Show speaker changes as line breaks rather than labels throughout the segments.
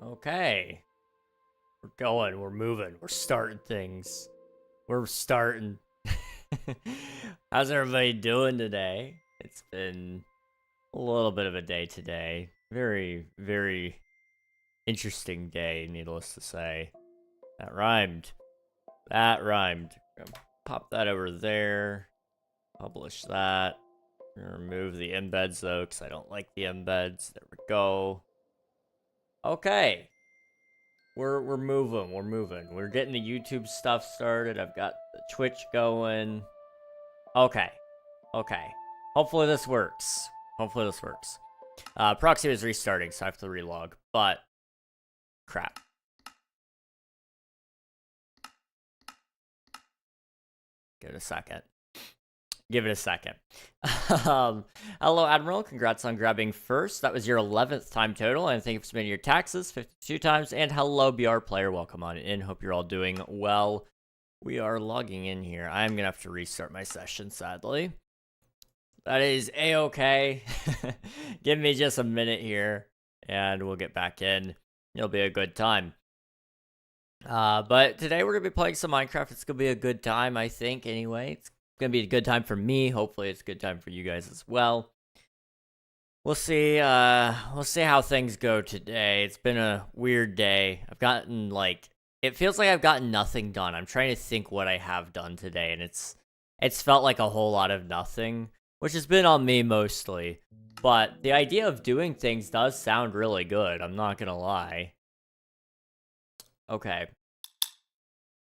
Okay. We're going, we're moving, we're starting things. We're starting. How's everybody doing today? It's been a little bit of a day today. Very, very interesting day, needless to say. That rhymed. That rhymed. Pop that over there. Publish that. Remove the embeds though, because I don't like the embeds. There we go. Okay. We're moving. We're moving. We're getting the YouTube stuff started. I've got the Twitch going. Okay. Okay. Hopefully this works. Hopefully this works. Proxy is restarting, so I have to relog. But crap. Give it a second. Give it a second. Hello, Admiral. Congrats on grabbing first. That was your 11th time total, and thank you for submitting your taxes 52 times. And hello, BR player. Welcome on in. Hope you're all doing well. We are logging in here. I'm going to have to restart my session, sadly. That is A-okay. Give me just a minute here, and we'll get back in. It'll be a good time. But today we're going to be playing some Minecraft. It's going to be a good time, I think, anyway. It's gonna be a good time for me. Hopefully it's a good time for you guys as well. We'll see how things go today. It's been a weird day. I've gotten it feels like I've gotten nothing done. I'm trying to think what I have done today, and it's felt like a whole lot of nothing, which has been on me mostly. But the idea of doing things does sound really good, I'm not gonna lie. Okay.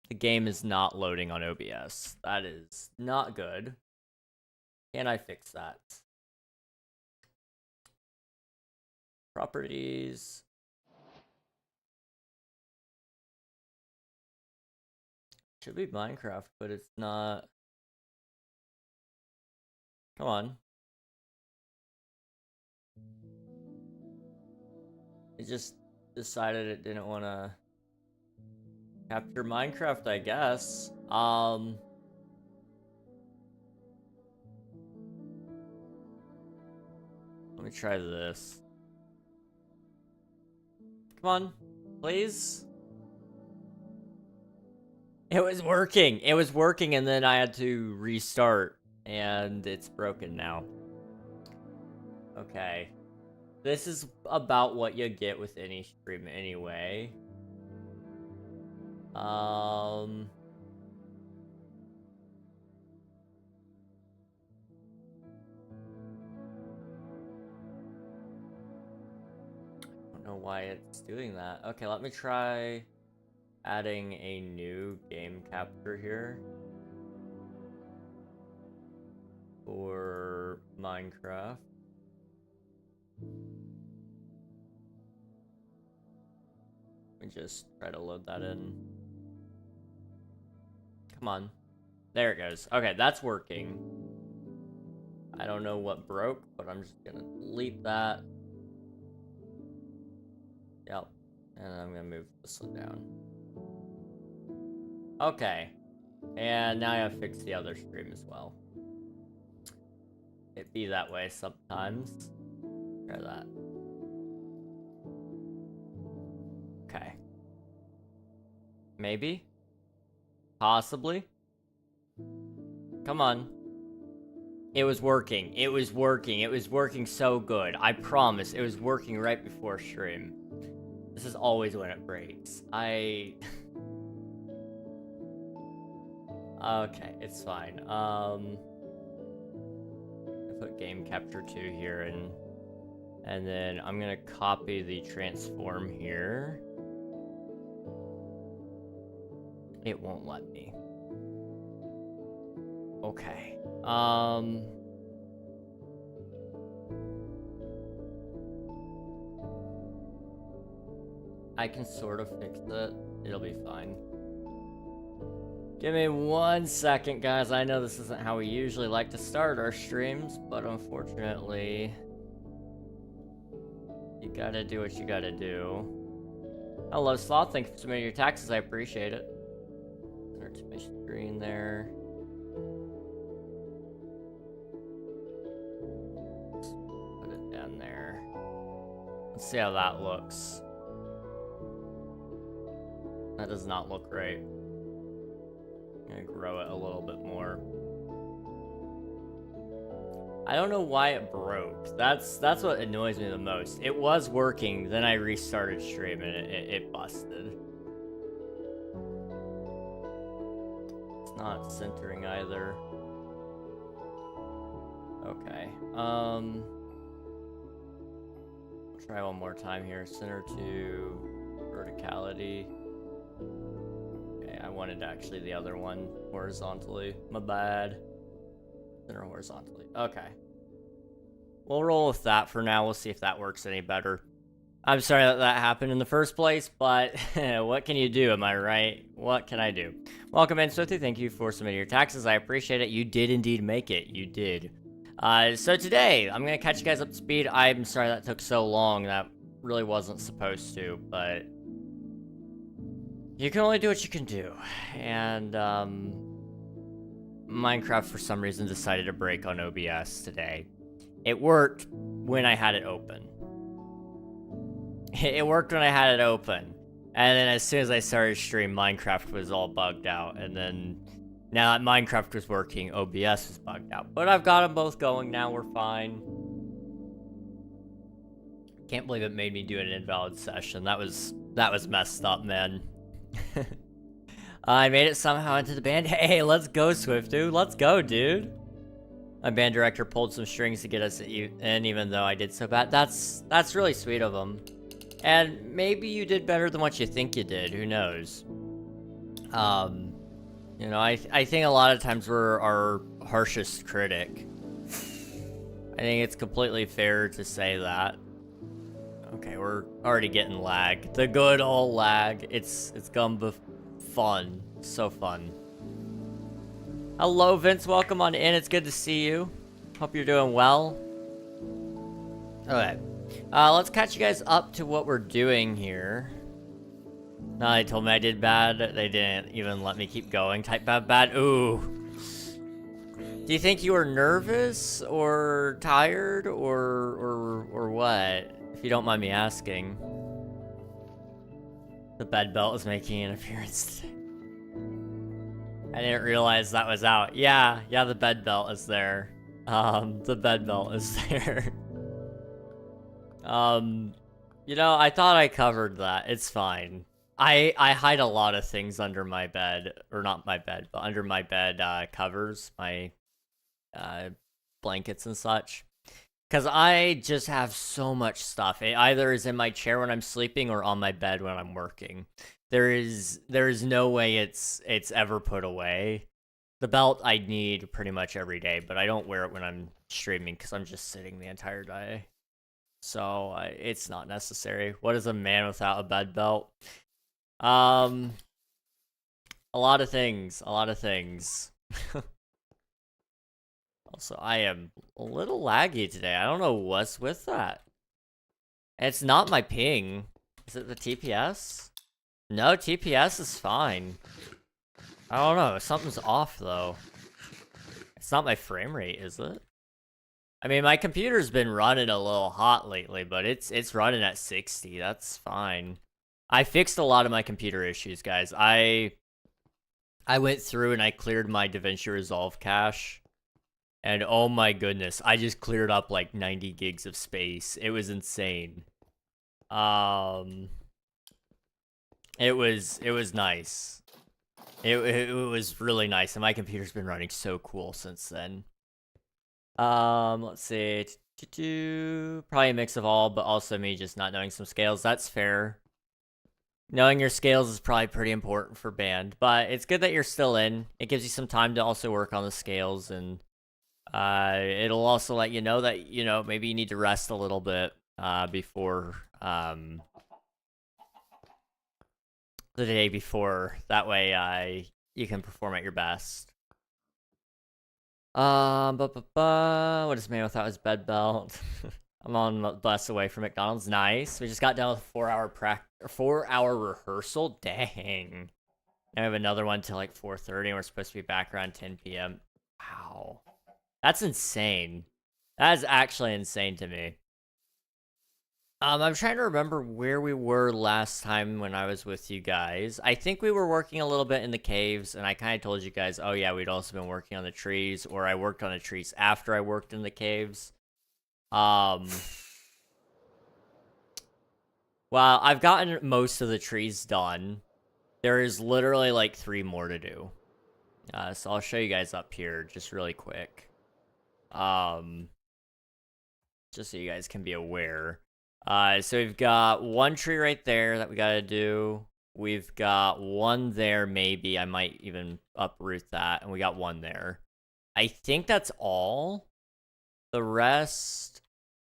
The game is not loading on OBS. That is not good. Can I fix that? Properties. Should be Minecraft, but it's not. Come on. It just decided it didn't want to capture Minecraft, I guess. Let me try this. Come on, please. It was working. It was working, and then I had to restart, and it's broken now. Okay. This is about what you get with any stream anyway. I don't know why it's doing that. Okay, let me try adding a new game capture here for Minecraft. Let me just try to load that in. Come on. There it goes. Okay, that's working. I don't know what broke, but I'm just gonna delete that. Yep. And I'm gonna move this one down. Okay. And now I have to fix the other stream as well. It be that way sometimes. Try that. Okay. Maybe? Possibly? Come on. It was working. It was working. It was working so good. I promise. It was working right before stream. This is always when it breaks. Okay, it's fine. I put game capture 2 here, and then I'm gonna copy the transform here. It won't let me. Okay. I can sort of fix it. It'll be fine. Give me 1 second, guys. I know this isn't how we usually like to start our streams, but unfortunately, you gotta do what you gotta do. Hello, Sloth. Thank you for submitting your taxes. I appreciate it. Center to my screen there. Put it down there. Let's see how that looks. That does not look right. I'm gonna grow it a little bit more. I don't know why it broke. That's what annoys me the most. It was working, then I restarted streaming, it busted. It's not centering either. Okay. Try one more time here. Center to verticality. Okay, I wanted actually the other one horizontally. My bad. Center horizontally. Okay. We'll roll with that for now. We'll see if that works any better. I'm sorry that that happened in the first place, but what can you do? Am I right? What can I do? Welcome in, Swifty. Thank you for submitting your taxes. I appreciate it. You did indeed make it. You did. So today, I'm going to catch you guys up to speed. I'm sorry that took so long. That really wasn't supposed to, but you can only do what you can do. And, Minecraft, for some reason, decided to break on OBS today. It worked when I had it open. It worked when I had it open. And then as soon as I started stream, Minecraft was all bugged out. And then now that Minecraft was working, OBS was bugged out. But I've got them both going now. We're fine. Can't believe it made me do an invalid session. That was messed up, man. I made it somehow into the band. Hey, let's go, Swift, dude. Let's go, dude. My band director pulled some strings to get us in, even though I did so bad. That's really sweet of him. And maybe you did better than what you think you did. Who knows? You know, I think a lot of times we're our harshest critic. I think it's completely fair to say that. Okay, we're already getting lag. The good old lag. It's gonna be fun. So fun. Hello, Vince. Welcome on in. It's good to see you. Hope you're doing well. Okay. Let's catch you guys up to what we're doing here. No, they told me I did bad. They didn't even let me keep going. Type bad. Ooh. Do you think you were nervous or tired or what? If you don't mind me asking. The bed belt is making an appearance today. I didn't realize that was out. Yeah, the bed belt is there. The bed belt is there. You know, I thought I covered that. It's fine. I hide a lot of things under my bed, or not my bed, but under my bed covers, my blankets and such. Because I just have so much stuff. It either is in my chair when I'm sleeping or on my bed when I'm working. There is no way it's ever put away. The belt I need pretty much every day, but I don't wear it when I'm streaming because I'm just sitting the entire day. So it's not necessary. What is a man without a bed belt? A lot of things. Also, I am a little laggy today. I don't know what's with that. It's not my ping. Is it the TPS? No, TPS is fine. I don't know. Something's off, though. It's not my frame rate, is it? I mean, my computer's been running a little hot lately, but it's running at 60. That's fine. I fixed a lot of my computer issues, guys. I went through and I cleared my DaVinci Resolve cache. And oh my goodness, I just cleared up like 90 gigs of space. It was insane. It was nice. It was really nice, and my computer's been running so cool since then. Let's see. Probably a mix of all, but also me just not knowing some scales. That's fair. Knowing your scales is probably pretty important for band, but it's good that you're still in. It gives you some time to also work on the scales, and it'll also let you know that, you know, maybe you need to rest a little bit before the day before. That way you can perform at your best. What is man without his bed belt? I'm on the bus away from McDonald's. Nice. We just got done with a 4-hour rehearsal. Dang. Now we have another one till like 4:30, and we're supposed to be back around 10 p.m. Wow. That's insane. That is actually insane to me. I'm trying to remember where we were last time when I was with you guys. I think we were working a little bit in the caves, and I kind of told you guys, oh yeah, we'd also been working on the trees, or I worked on the trees after I worked in the caves. Well, I've gotten most of the trees done. There is literally like 3 more to do. So I'll show you guys up here just really quick. Just so you guys can be aware. So we've got 1 tree right there that we gotta do. We've got 1 there, maybe. I might even uproot that. And we got 1 there. I think that's all. The rest,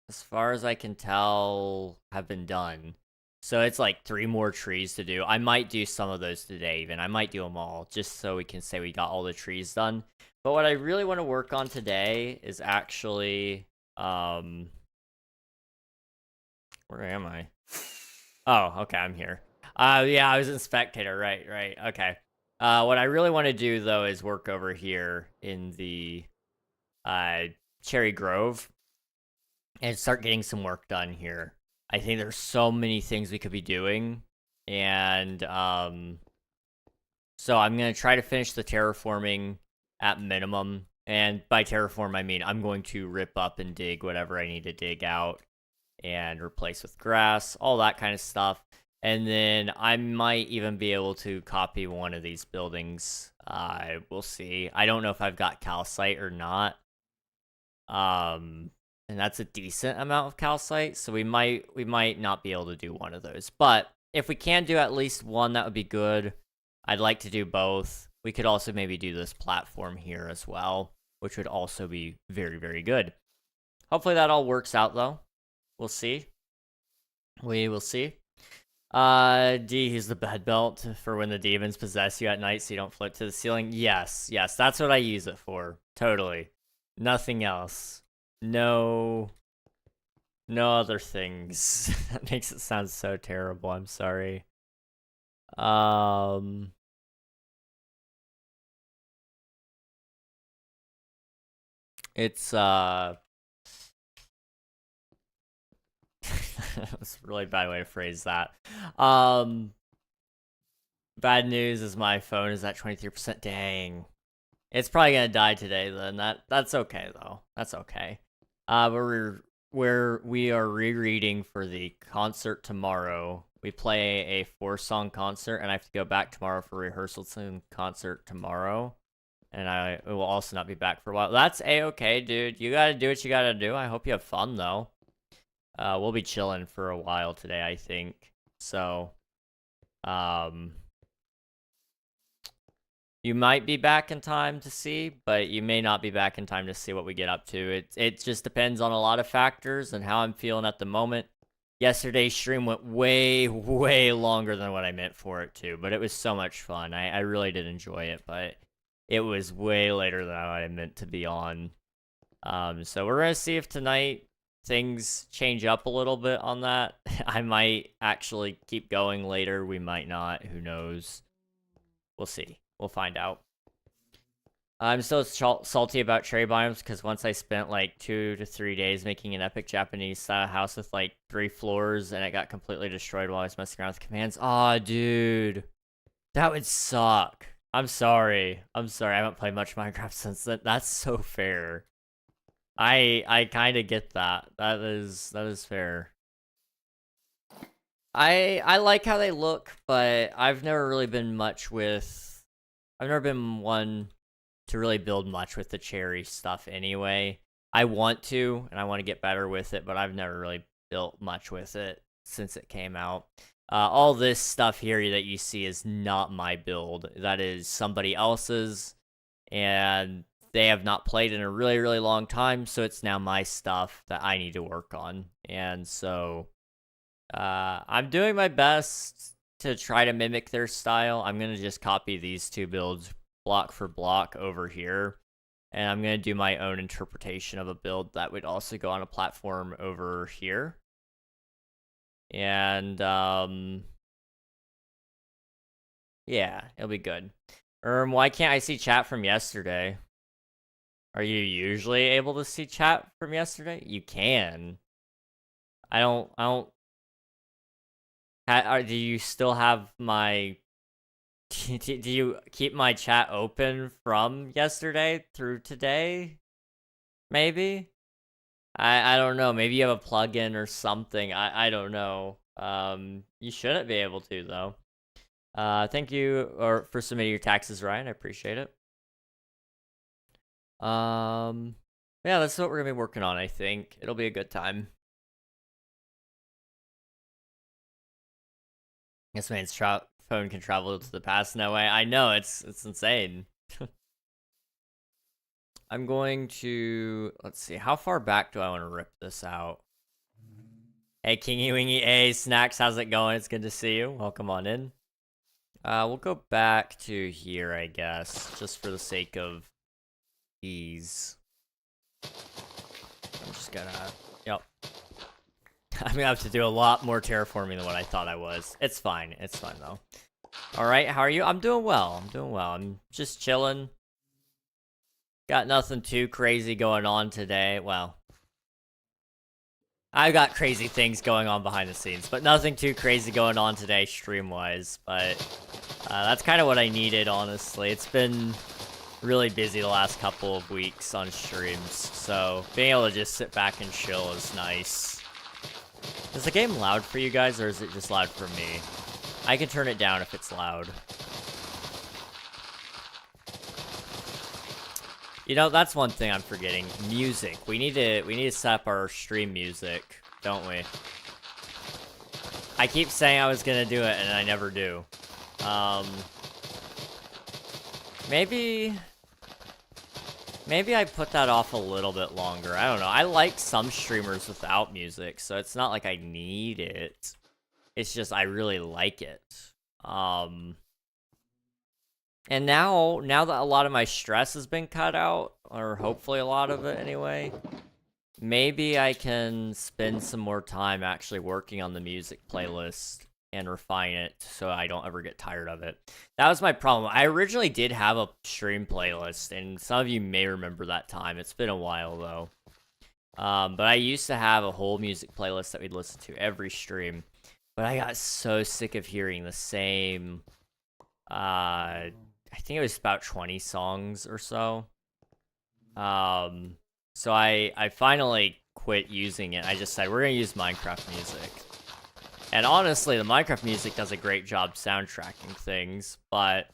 as far as I can tell, have been done. So it's like 3 more trees to do. I might do some of those today even. I might do them all, just so we can say we got all the trees done. But what I really want to work on today is actually... Where am I? Oh, okay, I'm here. Yeah, I was in spectator, right, okay. What I really want to do, though, is work over here in the, Cherry Grove and start getting some work done here. I think there's so many things we could be doing, and, so I'm gonna try to finish the terraforming at minimum, and by terraform, I mean I'm going to rip up and dig whatever I need to dig out, and replace with grass, all that kind of stuff. And then I might even be able to copy one of these buildings. We'll see. I don't know if I've got calcite or not. And that's a decent amount of calcite, so we might not be able to do one of those. But if we can do at least one, that would be good. I'd like to do both. We could also maybe do this platform here as well, which would also be very, very good. Hopefully that all works out, though. We'll see. We will see. D, he's the bed belt for when the demons possess you at night so you don't float to the ceiling. Yes, that's what I use it for. Totally. Nothing else. No other things. That makes it sound so terrible. I'm sorry. It's, that's a really bad way to phrase that. Bad news is my phone is at 23%. Dang. It's probably gonna die today then. That's okay though. That's okay. We are rereading for the concert tomorrow. We play a 4-song concert, and I have to go back tomorrow for rehearsals and concert tomorrow. And I will also not be back for a while. That's a-okay, dude. You gotta do what you gotta do. I hope you have fun though. We'll be chilling for a while today, I think. So, you might be back in time to see, but you may not be back in time to see what we get up to. It just depends on a lot of factors and how I'm feeling at the moment. Yesterday's stream went way, way longer than what I meant for it to, but it was so much fun. I really did enjoy it, but it was way later than what I meant to be on. So we're gonna see if tonight things change up a little bit on that. I might actually keep going later. We might not. Who knows? We'll see. We'll find out. I'm still salty about cherry biomes because once I spent like 2 to 3 days making an epic Japanese style house with like 3 floors and it got completely destroyed while I was messing around with commands. Aw, dude. That would suck. I'm sorry. I haven't played much Minecraft since then. That's so fair. I kind of get that. That is fair. I like how they look, but I've never really been I've never been one to really build much with the cherry stuff anyway. I want to, and I want to get better with it, but I've never really built much with it since it came out. All this stuff here that you see is not my build. That is somebody else's, and they have not played in a really, really long time, so it's now my stuff that I need to work on. And so I'm doing my best to try to mimic their style. I'm going to just copy these 2 builds block for block over here, and I'm going to do my own interpretation of a build that would also go on a platform over here. And yeah, it'll be good. Why can't I see chat from yesterday? Are you usually able to see chat from yesterday? You can. I don't Do you still have my... Do you keep my chat open from yesterday through today? Maybe? I don't know. Maybe you have a plugin or something. I don't know. You shouldn't be able to, though. Thank you for submitting your taxes, Ryan. I appreciate it. Yeah, that's what we're gonna be working on, I think. It'll be a good time. This man's phone can travel to the past. No way. I know, it's insane. I'm going to... Let's see. How far back do I want to rip this out? Hey, Kingy Wingy. Hey, Snacks. How's it going? It's good to see you. Welcome on in. We'll go back to here, I guess. Just for the sake of ease. I'm just gonna... Yep. I'm gonna have to do a lot more terraforming than what I thought I was. It's fine. It's fine, though. Alright, how are you? I'm doing well. I'm doing well. I'm just chilling. Got nothing too crazy going on today. Well, I've got crazy things going on behind the scenes, but nothing too crazy going on today stream-wise. But that's kind of what I needed, honestly. It's been really busy the last couple of weeks on streams, so being able to just sit back and chill is nice. Is the game loud for you guys, or is it just loud for me? I can turn it down if it's loud. You know, that's one thing I'm forgetting. Music. We need to set up our stream music, don't we? I keep saying I was gonna do it, and I never do. Maybe I put that off a little bit longer. I don't know. I like some streamers without music, so it's not like I need it. It's just I really like it. And now that a lot of my stress has been cut out, or hopefully a lot of it anyway, maybe I can spend some more time actually working on the music playlist and refine it so I don't ever get tired of it. That was my problem. I originally did have a stream playlist, and some of you may remember that time. It's been a while, though. But I used to have a whole music playlist that we'd listen to every stream. But I got so sick of hearing the same... I think it was about 20 songs or so. So I finally quit using it. I just said, we're going to use Minecraft music. And honestly, the Minecraft music does a great job soundtracking things, but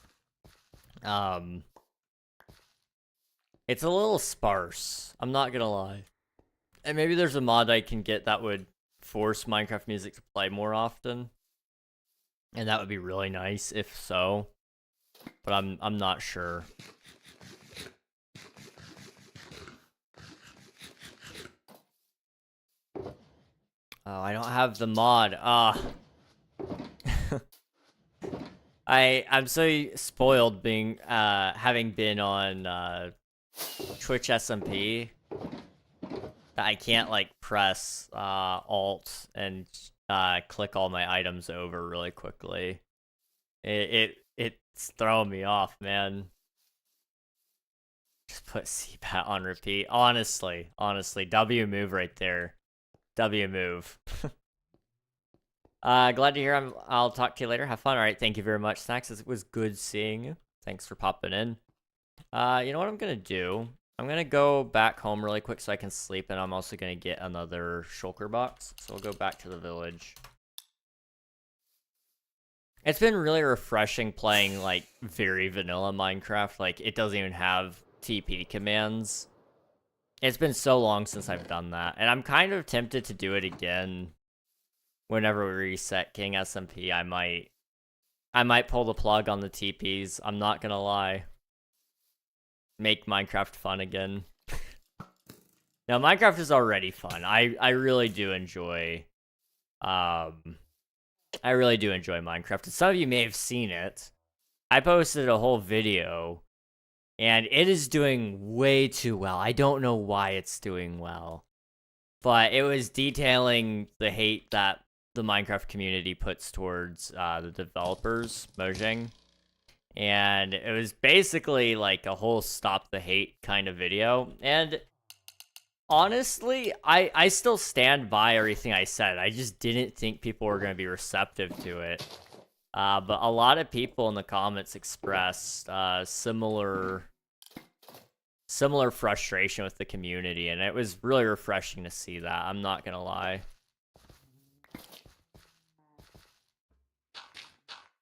it's a little sparse. I'm not going to lie. And maybe there's a mod I can get that would force Minecraft music to play more often. And that would be really nice if so. But I'm not sure. Oh, I don't have the mod. I'm so spoiled being having been on Twitch SMP that I can't like press Alt and click all my items over really quickly. It's throwing me off, man. Just put CPAT on repeat. Honestly, W move right there. W move. Glad to hear. I'll talk to you later. Have fun. All right, thank you very much, Snacks. It was good seeing you. Thanks for popping in. You know what I'm gonna do? I'm gonna go back home really quick so I can sleep, and I'm also gonna get another shulker box. So we'll go back to the village. It's been really refreshing playing, like, very vanilla Minecraft. Like, it doesn't even have TP commands. It's been so long since I've done that. And I'm kind of tempted to do it again. Whenever we reset King SMP, I might pull the plug on the TPs. I'm not gonna lie. Make Minecraft fun again. Now, Minecraft is already fun. I really do enjoy... I really do enjoy Minecraft. Some of you may have seen it. I posted a whole video, and it is doing way too well. I don't know why it's doing well, but it was detailing the hate that the Minecraft community puts towards the developers, Mojang, and it was basically like a whole stop the hate kind of video, and Honestly, I still stand by everything I said. I just didn't think people were going to be receptive to it. But a lot of people in the comments expressed similar frustration with the community, and it was really refreshing to see that. I'm not gonna lie.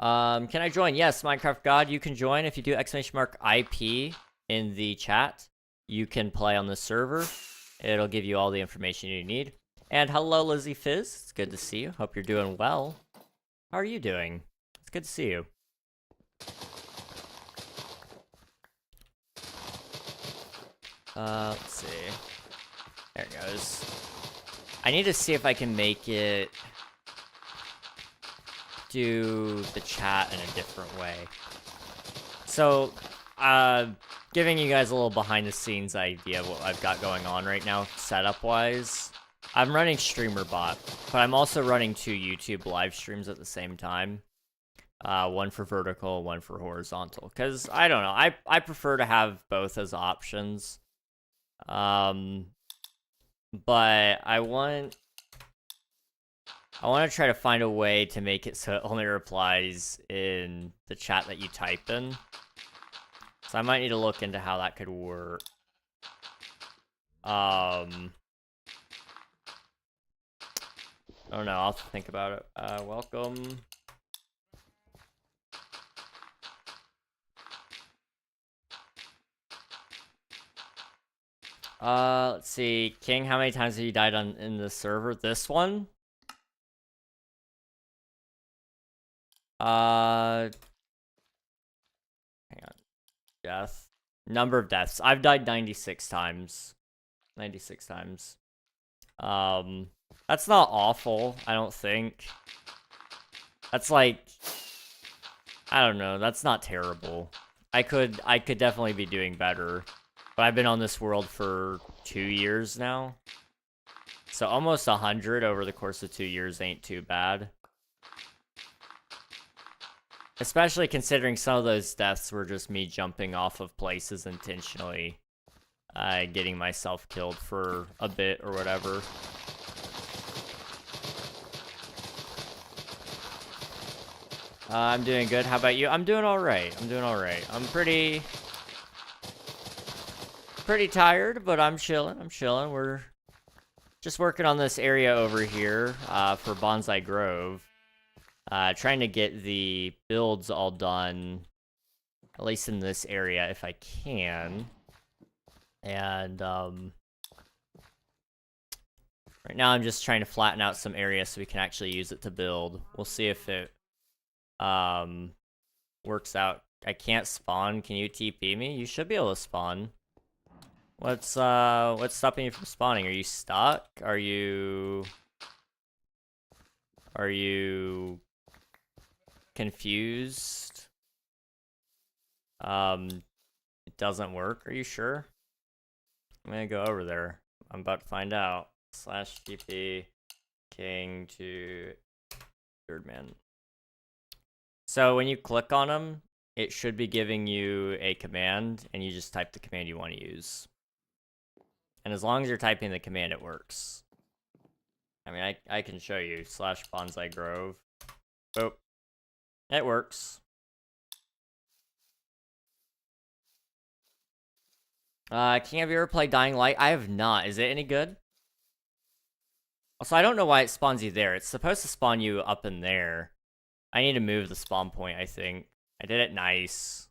Can I join? Yes, Minecraft God, you can join if you do !IP in the chat. You can play on the server. It'll give you all the information you need. And hello, Lizzie Fizz. It's good to see you. Hope you're doing well. How are you doing? It's good to see you. Let's see. There it goes. I need to see if I can make it do the chat in a different way. So, giving you guys a little behind the scenes idea of what I've got going on right now, setup wise. I'm running StreamerBot, but I'm also running 2 YouTube live streams at the same time. One for vertical, one for horizontal. Because, I don't know, I prefer to have both as options. But I want to try to find a way to make it so it only replies in the chat that you type in. So I might need to look into how that could work. I don't know, I'll have to think about it. Welcome. Let's see. King, how many times have you died in the server? This one? Hang on. Death. Number of deaths. I've died 96 times. 96 times. That's not awful, I don't think. That's like, I don't know, that's not terrible. I could definitely be doing better. But I've been on this world for 2 years now. So almost 100 over the course of 2 years ain't too bad. Especially considering some of those deaths were just me jumping off of places intentionally. Getting myself killed for a bit or whatever. I'm doing good. How about you? I'm doing alright. I'm doing alright. I'm pretty tired, but I'm chilling. We're just working on this area over here for Bonsai Grove. Trying to get the builds all done, at least in this area, if I can. And right now I'm just trying to flatten out some areas so we can actually use it to build. We'll see if it works out. I can't spawn. Can you TP me? You should be able to spawn. What's stopping you from spawning? Are you stuck? Are you confused? It doesn't work. Are you sure? I'm gonna go over there. I'm about to find out. /TP King to Birdman. So when you click on them, it should be giving you a command, and you just type the command you want to use. And as long as you're typing the command, it works. I mean, I can show you. /Bonsai Grove. Oh, it works. King, have you ever played Dying Light? I have not. Is it any good? Also, I don't know why it spawns you there. It's supposed to spawn you up in there. I need to move the spawn point, I think. I did it nice.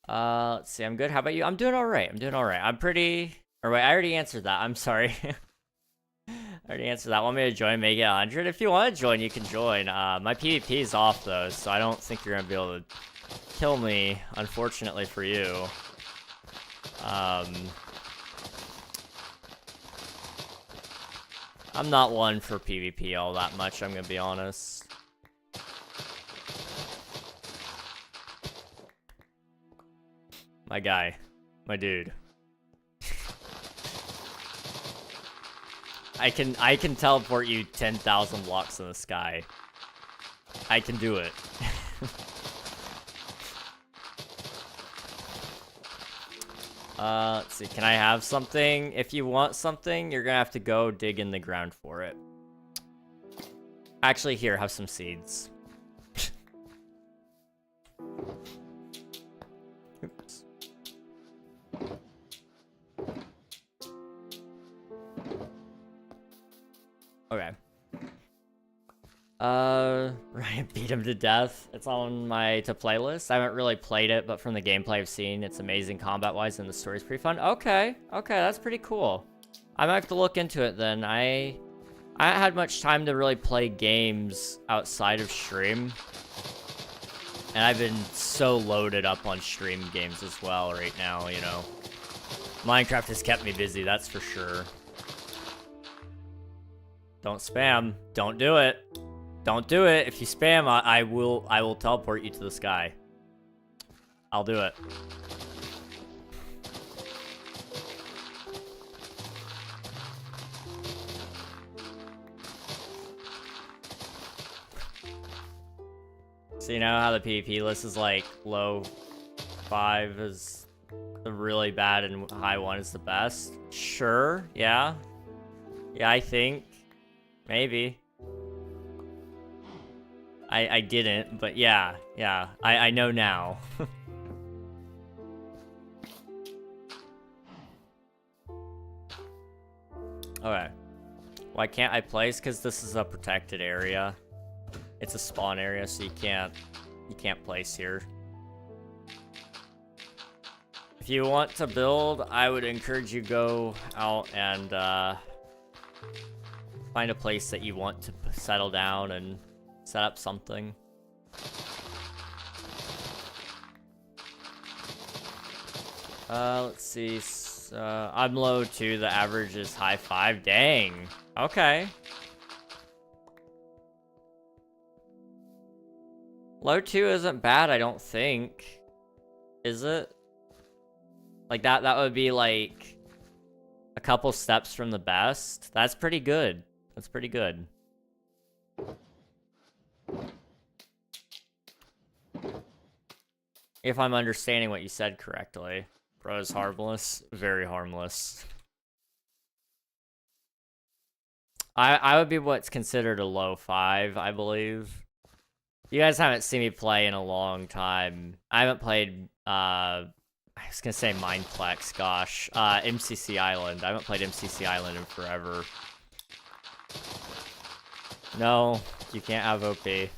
Let's see. I'm good. How about you? I'm doing alright. I'm pretty... Or wait, I already answered that. I'm sorry. I already answered that. Want me to join, make it 100? If you want to join, you can join. My PvP is off, though, so I don't think you're going to be able to kill me, unfortunately for you. I'm not one for PvP all that much, I'm going to be honest. My guy. My dude. I can teleport you 10,000 blocks in the sky. I can do it. Let's see. Can I have something? If you want something, you're gonna have to go dig in the ground for it. Actually, here, have some seeds. Oops. Okay. Right, beat him to death. It's on my to playlist. I haven't really played it, but from the gameplay I've seen, it's amazing combat-wise, and the story's pretty fun. Okay, that's pretty cool. I might have to look into it then. I haven't had much time to really play games outside of stream. And I've been so loaded up on stream games as well right now, you know. Minecraft has kept me busy, that's for sure. Don't spam. Don't do it. Don't do it. If you spam, I will teleport you to the sky. I'll do it. So you know how the PvP list is like low 5 is the really bad and high 1 is the best? Sure, yeah. Yeah, I think. Maybe. I didn't, but yeah, I know now. Okay. Why can't I place? Because this is a protected area. It's a spawn area, so you can't place here. If you want to build, I would encourage you go out and find a place that you want to settle down and set up something. Let's see. I'm low 2. The average is high 5. Dang. Okay. Low 2 isn't bad, I don't think. Is it? Like that would be like a couple steps from the best. That's pretty good. That's pretty good. If I'm understanding what you said correctly. Bro is harmless. Very harmless. I would be what's considered a low 5, I believe. You guys haven't seen me play in a long time. I haven't played, I was gonna say Mineplex, gosh. MCC Island. I haven't played MCC Island in forever. No, you can't have OP.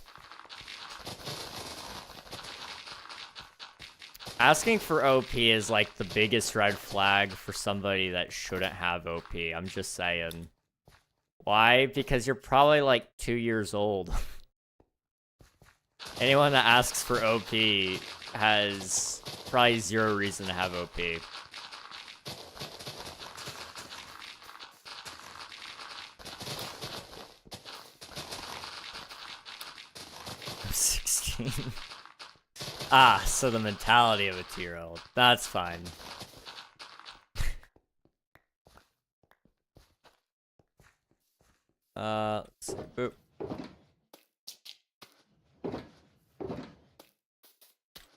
Asking for OP is like the biggest red flag for somebody that shouldn't have OP. I'm just saying. Why? Because you're probably like 2 years old. Anyone that asks for OP has probably 0 reason to have OP. I'm 16. Ah, so the mentality of a 2-year-old. That's fine. Let's see. Boop.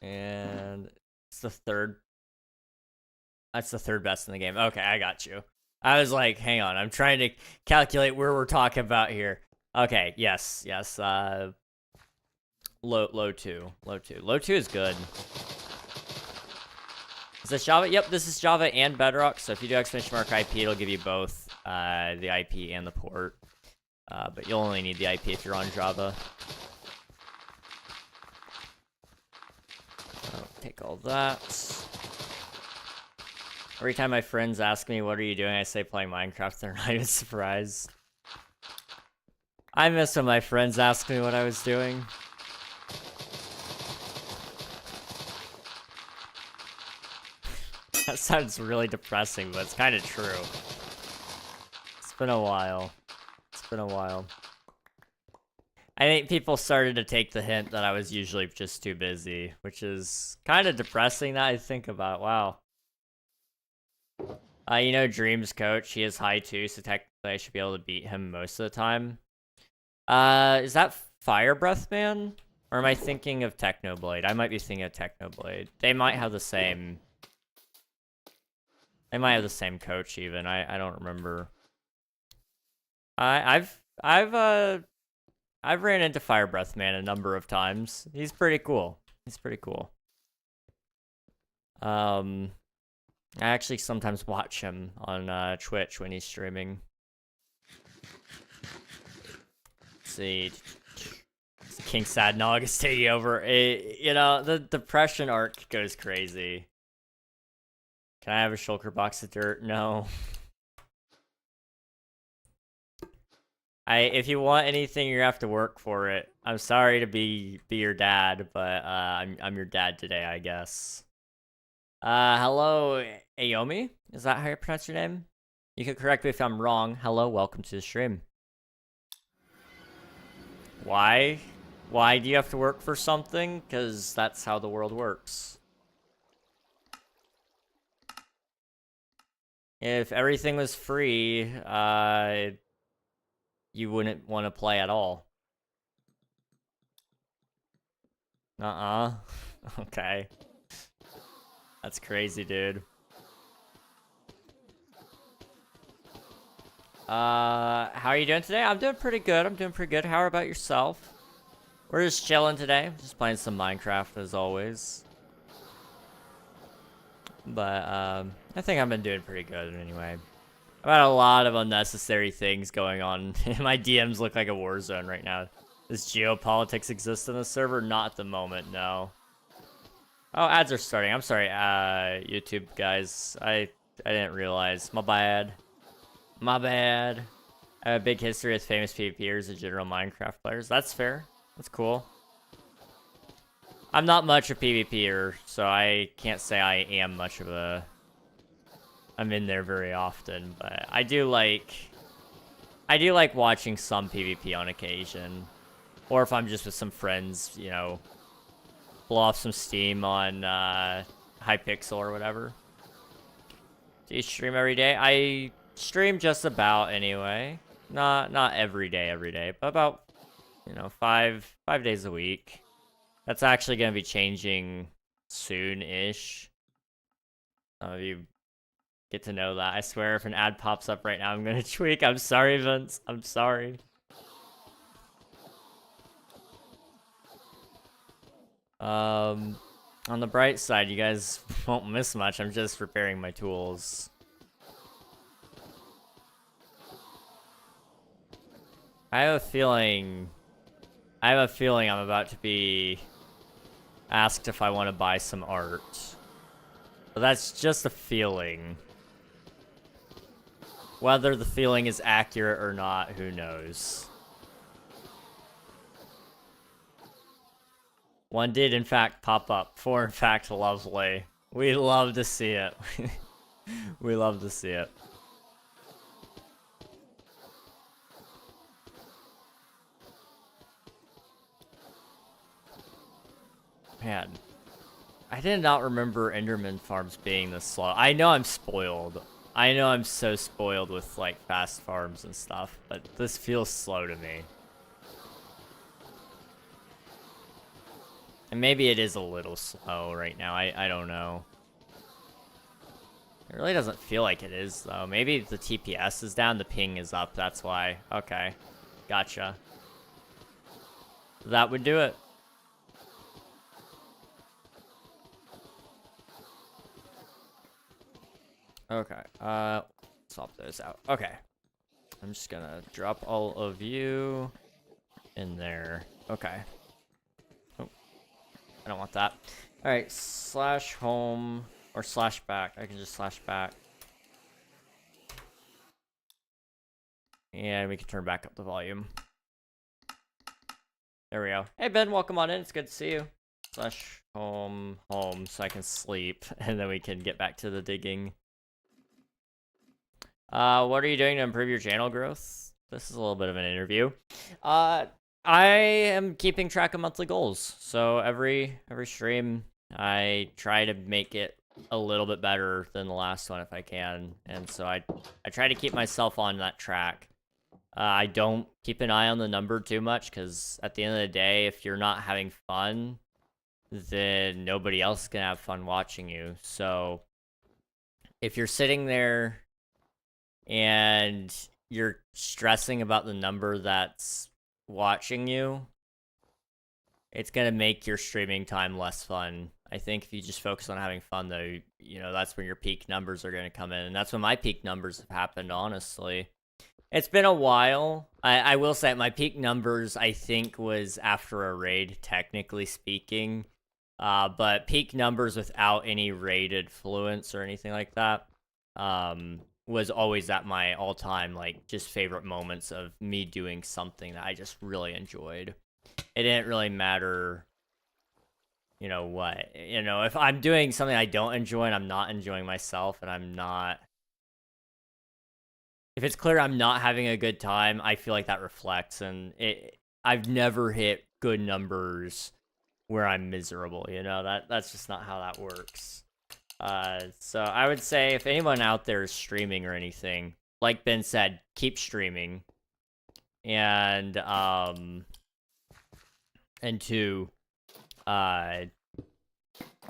And it's the third. That's the third best in the game. Okay, I got you. I was like, hang on, I'm trying to calculate where we're talking about here. Okay, yes. Low 2. Low 2 is good. Is this Java? Yep, this is Java and Bedrock. So if you do !IP, it'll give you both the IP and the port. But you'll only need the IP if you're on Java. I'll take all that. Every time my friends ask me, what are you doing? I say playing Minecraft. They're not even surprised. I miss when my friends ask me what I was doing. That sounds really depressing, but it's kind of true. It's been a while. I think people started to take the hint that I was usually just too busy, which is kind of depressing that I think about. Wow. You know Dream's coach, he is high too, so technically I should be able to beat him most of the time. Is that Fire Breath Man? Or am I thinking of Technoblade? I might be thinking of Technoblade. They might have the same They might have the same coach even. I don't remember. I've ran into Fire Breath Man a number of times. He's pretty cool. He's pretty cool. I actually sometimes watch him on Twitch when he's streaming. Let's see. KingRegNog is taking over. You know, the depression arc goes crazy. Can I have a shulker box of dirt? No. If you want anything, you have to work for it. I'm sorry to be your dad, but I'm your dad today, I guess. Hello, Ayomi? Is that how you pronounce your name? You can correct me if I'm wrong. Hello, welcome to the stream. Why? Why do you have to work for something? Because that's how the world works. If everything was free, you wouldn't want to play at all. Okay. That's crazy, dude. How are you doing today? I'm doing pretty good. How about yourself? We're just chilling today. Just playing some Minecraft as always. But, I think I've been doing pretty good anyway. I've had a lot of unnecessary things going on. My DMs look like a war zone right now. Does geopolitics exist on the server? Not at the moment, no. Oh, ads are starting. I'm sorry, YouTube guys. I didn't realize. My bad. My bad. I have a big history with famous PvPers and general Minecraft players. That's fair. That's cool. I'm not much a PvPer, so I can't say I am much of a... I'm in there very often, but I do like watching some PvP on occasion. Or if I'm just with some friends, you know, blow off some steam on Hypixel or whatever. Do you stream every day? I stream just about anyway. Not every day, but about, you know, five days a week. That's actually gonna be changing soon-ish. Some of you get to know that. I swear if an ad pops up right now, I'm gonna tweak. I'm sorry, Vince. I'm sorry. On the bright side, you guys won't miss much. I'm just repairing my tools. I have a feeling I'm about to be asked if I want to buy some art. But that's just a feeling. Whether the feeling is accurate or not, who knows? One did, in fact, pop up. For, in fact, lovely. We love to see it. We love to see it. Man, I did not remember Enderman farms being this slow. I know I'm spoiled. I know I'm so spoiled with, like, fast farms and stuff, but this feels slow to me. And maybe it is a little slow right now. I don't know. It really doesn't feel like it is, though. Maybe the TPS is down, the ping is up, that's why. Okay. Gotcha. That would do it. Okay, swap those out. Okay. I'm just gonna drop all of you in there. Okay. Oh, I don't want that. Alright, slash home or slash back. I can just slash back. And we can turn back up the volume. There we go. Hey Ben, welcome on in. It's good to see you. Slash home, so I can sleep, and then we can get back to the digging. What are you doing to improve your channel growth? This is a little bit of an interview. I am keeping track of monthly goals. So every stream, I try to make it a little bit better than the last one if I can. And so I try to keep myself on that track. I don't keep an eye on the number too much because at the end of the day, if you're not having fun, then nobody else is going to have fun watching you. So if you're sitting there and you're stressing about the number that's watching you, it's gonna make your streaming time less fun. I think if you just focus on having fun, though, you know, that's when your peak numbers are gonna come in, and that's when my peak numbers have happened, honestly. It's been a while. I will say my peak numbers, I think, was after a raid, technically speaking. But peak numbers without any raided fluence or anything like that was always at my all-time, like, just favorite moments of me doing something that I just really enjoyed. It didn't really matter, you know what. You know, if I'm doing something I don't enjoy and I'm not enjoying myself and I'm not... If it's clear I'm not having a good time, I feel like that reflects, and I've never hit good numbers where I'm miserable, you know? That's just not how that works. So I would say if anyone out there is streaming or anything, like Ben said, keep streaming. And two,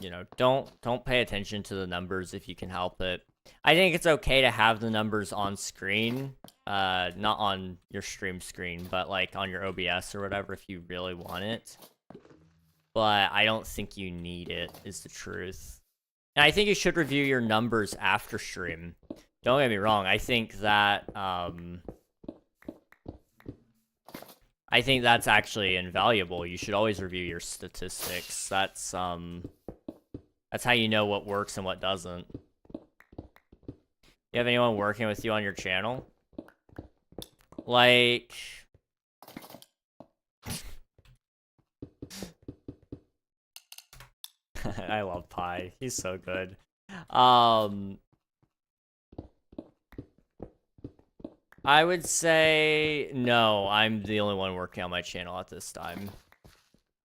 you know, don't pay attention to the numbers if you can help it. I think it's okay to have the numbers on screen, not on your stream screen, but like on your OBS or whatever if you really want it. But I don't think you need it, is the truth. And I think you should review your numbers after stream. Don't get me wrong, I think that, I think that's actually invaluable. You should always review your statistics. That's how you know what works and what doesn't. You have anyone working with you on your channel? Like... I love Pi. He's so good. I would say no, I'm the only one working on my channel at this time.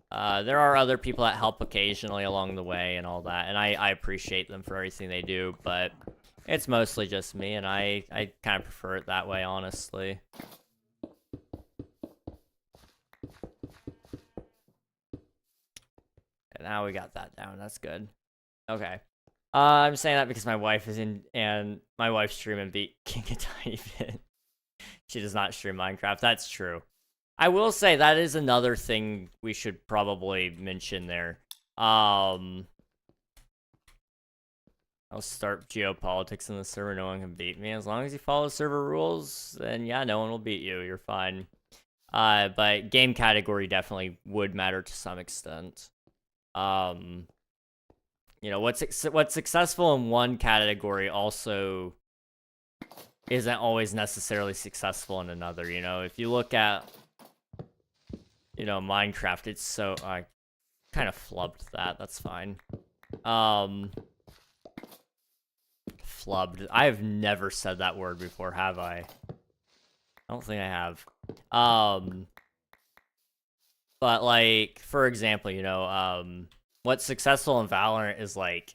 There are other people that help occasionally along the way and all that, and I appreciate them for everything they do, but it's mostly just me, and I kind of prefer it that way, honestly. And now we got that down. That's good. Okay. I'm saying that because my wife is in, and my wife's streaming beat King a tiny bit. She does not stream Minecraft. That's true. I will say that is another thing we should probably mention there. I'll start geopolitics in the server. No one can beat me. As long as you follow server rules, then yeah, no one will beat you. You're fine. But game category definitely would matter to some extent. You know, what's successful in one category also isn't always necessarily successful in another, you know? If you look at, you know, Minecraft, it's so... I kind of flubbed that. That's fine. Flubbed. I have never said that word before, have I? I don't think I have. But, like, for example, you know, what's successful in Valorant is, like...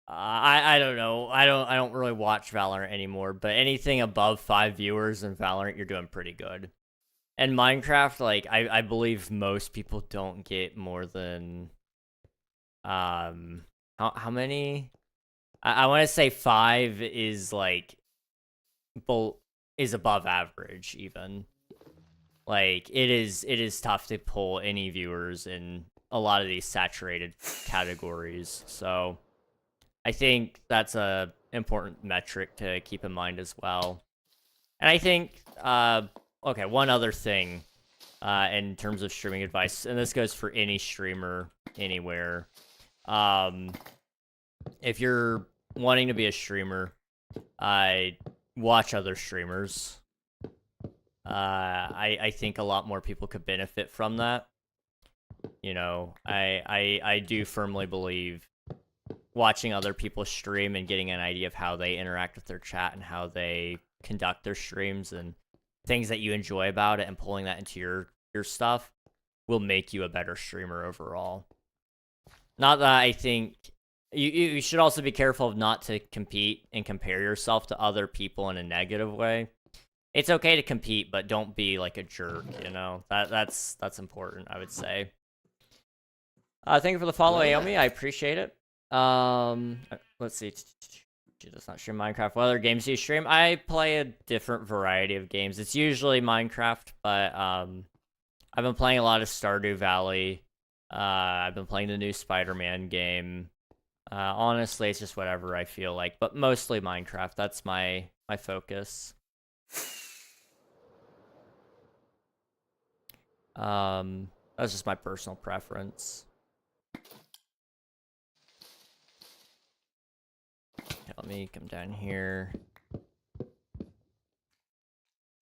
I don't know. I don't really watch Valorant anymore, but anything above 5 viewers in Valorant, you're doing pretty good. And Minecraft, like, I believe most people don't get more than how many? I want to say 5 is like is above average even. Like it is tough to pull any viewers in a lot of these saturated categories. So I think that's a important metric to keep in mind as well. And I think, okay, one other thing in terms of streaming advice, and this goes for any streamer anywhere. If you're wanting to be a streamer, watch other streamers. I think a lot more people could benefit from that. You know, I do firmly believe watching other people stream and getting an idea of how they interact with their chat and how they conduct their streams and things that you enjoy about it and pulling that into your stuff will make you a better streamer overall. Not that I think... You should also be careful of not to compete and compare yourself to other people in a negative way. It's okay to compete, but don't be like a jerk, you know? That's important, I would say. Thank you for the follow, Aomi. I appreciate it. Let's see. She does not stream Minecraft. What other games do you stream? I play a different variety of games. It's usually Minecraft, but I've been playing a lot of Stardew Valley. I've been playing the new Spider-Man game. Honestly, it's just whatever I feel like, but mostly Minecraft. That's my focus. That's just my personal preference. Okay, let me come down here.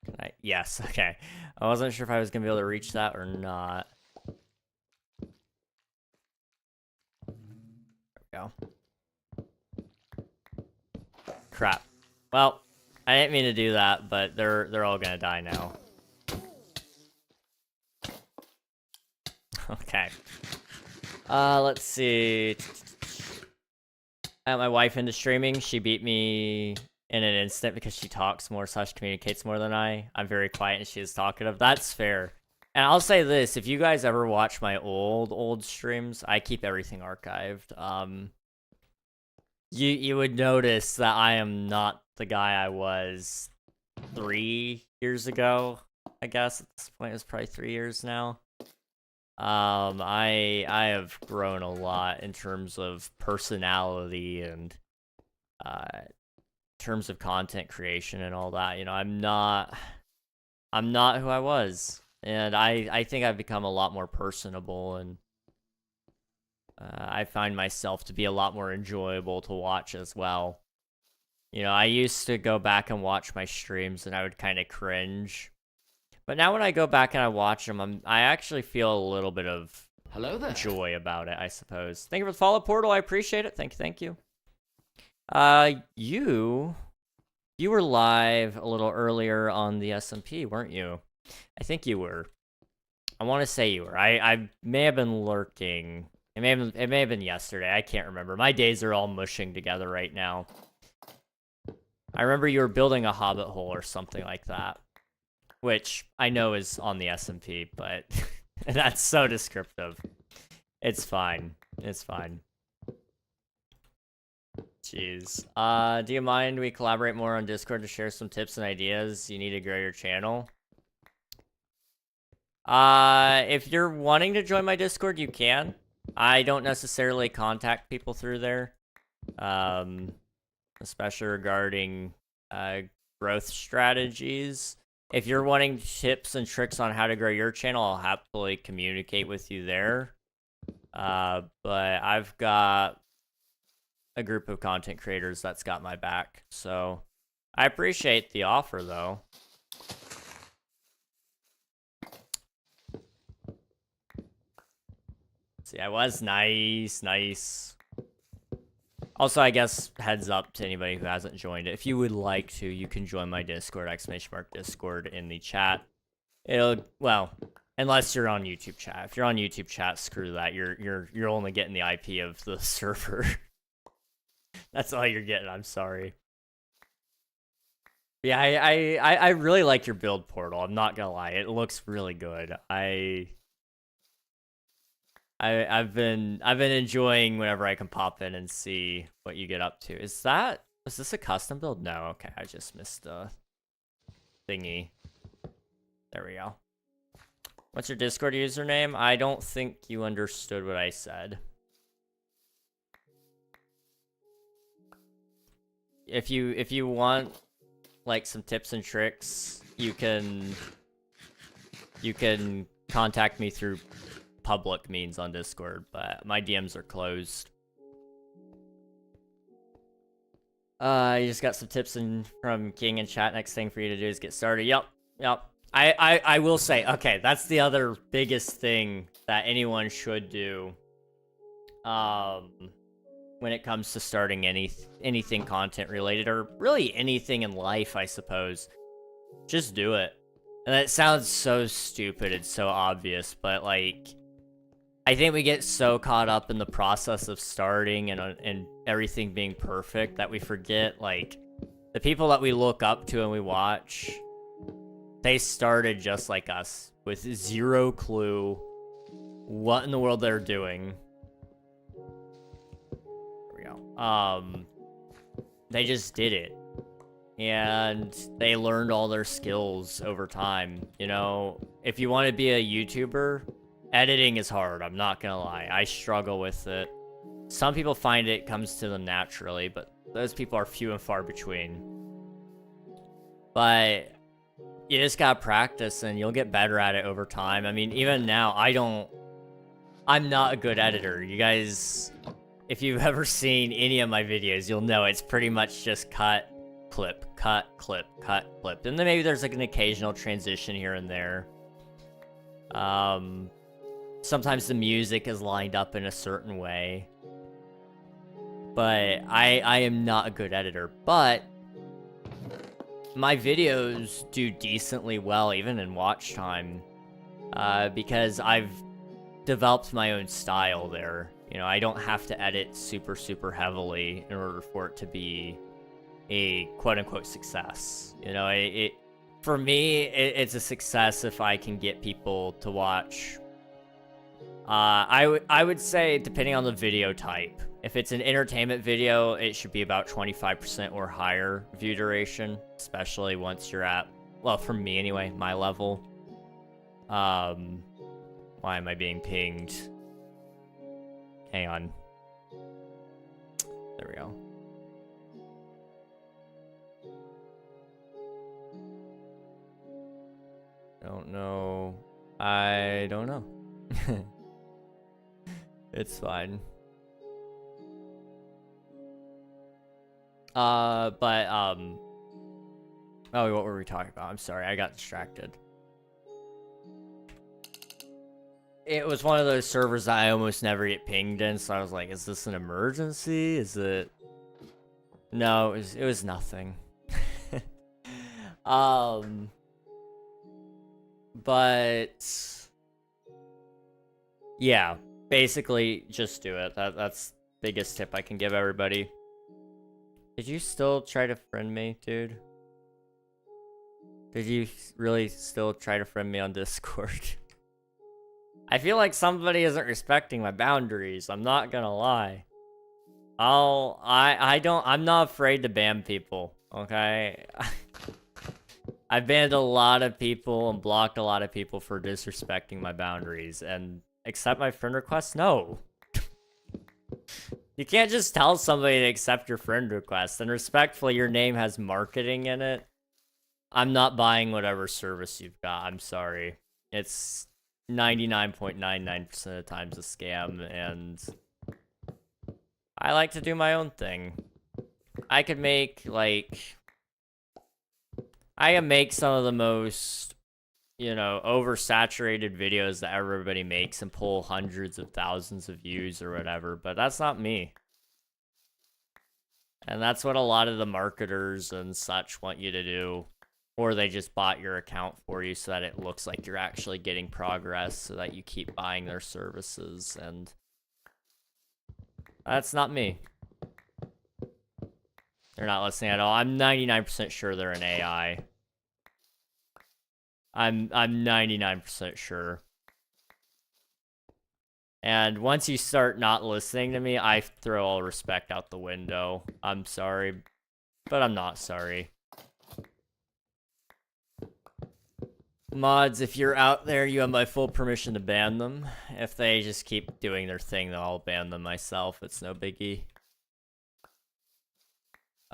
Can I? Yes, okay. I wasn't sure if I was gonna be able to reach that or not. There we go. Crap. Well, I didn't mean to do that, but they're all gonna die now. Okay. Let's see. I got my wife into streaming. She beat me in an instant because she talks more / communicates more than I. I'm very quiet and she is talkative. That's fair. And I'll say this, if you guys ever watch my old streams, I keep everything archived. You would notice that I am not the guy I was 3 years ago. I guess at this point it was probably 3 years now. I have grown a lot in terms of personality and in terms of content creation and all that. You know, I'm not who I was, and I think I've become a lot more personable, and I find myself to be a lot more enjoyable to watch as well. You know, I used to go back and watch my streams and I would kind of cringe. But now when I go back and I watch them, I actually feel a little bit of joy about it, I suppose. Thank you for the follow, Portal. I appreciate it. Thank you. You were live a little earlier on the SMP, weren't you? I think you were. I want to say you were. I may have been lurking. It may have been yesterday. I can't remember. My days are all mushing together right now. I remember you were building a hobbit hole or something like that, which I know is on the SMP, but that's so descriptive. It's fine. It's fine. Jeez. Do you mind we collaborate more on Discord to share some tips and ideas you need to grow your channel? If you're wanting to join my Discord, you can. I don't necessarily contact people through there, especially regarding growth strategies. If you're wanting tips and tricks on how to grow your channel, I'll happily communicate with you there. But I've got a group of content creators that's got my back, so I appreciate the offer, though. See, I was nice. Also, I guess heads up to anybody who hasn't joined it. If you would like to, you can join my Discord, !Discord in the chat. Well, unless you're on YouTube chat. If you're on YouTube chat, screw that. You're only getting the IP of the server. That's all you're getting. I'm sorry. Yeah, I really like your build, Portal. I'm not gonna lie. It looks really good. I've been enjoying whenever I can pop in and see what you get up to. Was this a custom build? No, okay, I just missed a thingy. There we go. What's your Discord username? I don't think you understood what I said. If you want like some tips and tricks, you can contact me through public means on Discord, but my DMs are closed. You just got some tips from King in chat. Next thing for you to do is get started. Yep. I will say, okay, that's the other biggest thing that anyone should do when it comes to starting anything content related, or really anything in life, I suppose. Just do it. And that sounds so stupid and so obvious, but like, I think we get so caught up in the process of starting and everything being perfect that we forget, like, the people that we look up to and we watch, they started just like us, with zero clue what in the world they're doing. There we go. they just did it. And they learned all their skills over time. You know, if you want to be a YouTuber, editing is hard, I'm not gonna lie. I struggle with it. Some people find it comes to them naturally, but those people are few and far between. But you just gotta practice and you'll get better at it over time. I mean, even now, I'm not a good editor. You guys, if you've ever seen any of my videos, you'll know it's pretty much just cut, clip, cut, clip, cut, clip. And then maybe there's like an occasional transition here and there. Sometimes the music is lined up in a certain way. But I am not a good editor. But my videos do decently well, even in watch time. Because I've developed my own style there. You know, I don't have to edit super, super heavily in order for it to be a quote-unquote success. You know, for me, it's a success if I can get people to watch. I would say, depending on the video type, if it's an entertainment video, it should be about 25% or higher view duration, especially once you're at, well, for me anyway, my level. Why am I being pinged? Hang on. There we go. Don't know. I don't know. It's fine. Oh, what were we talking about? I'm sorry, I got distracted. It was one of those servers that I almost never get pinged in, so I was like, is this an emergency? Is it... No, it was nothing. But... yeah, basically, just do it. That's the biggest tip I can give everybody. Did you still try to friend me, dude? Did you really still try to friend me on Discord? I feel like somebody isn't respecting my boundaries. I'm not gonna lie. I'm not afraid to ban people, okay? I've banned a lot of people and blocked a lot of people for disrespecting my boundaries, and accept my friend request? No. You can't just tell somebody to accept your friend request, and respectfully, your name has marketing in it. I'm not buying whatever service you've got. I'm sorry. It's 99.99% of the times a scam, and I like to do my own thing. I could make, like... I can make some of the most, you know, oversaturated videos that everybody makes and pull hundreds of thousands of views or whatever, but that's not me. And that's what a lot of the marketers and such want you to do. Or they just bought your account for you so that it looks like you're actually getting progress so that you keep buying their services, and that's not me. They're not listening at all. I'm 99% sure they're an AI. I'm 99% sure. And once you start not listening to me, I throw all respect out the window. I'm sorry, but I'm not sorry. Mods, if you're out there, you have my full permission to ban them. If they just keep doing their thing, then I'll ban them myself. It's no biggie.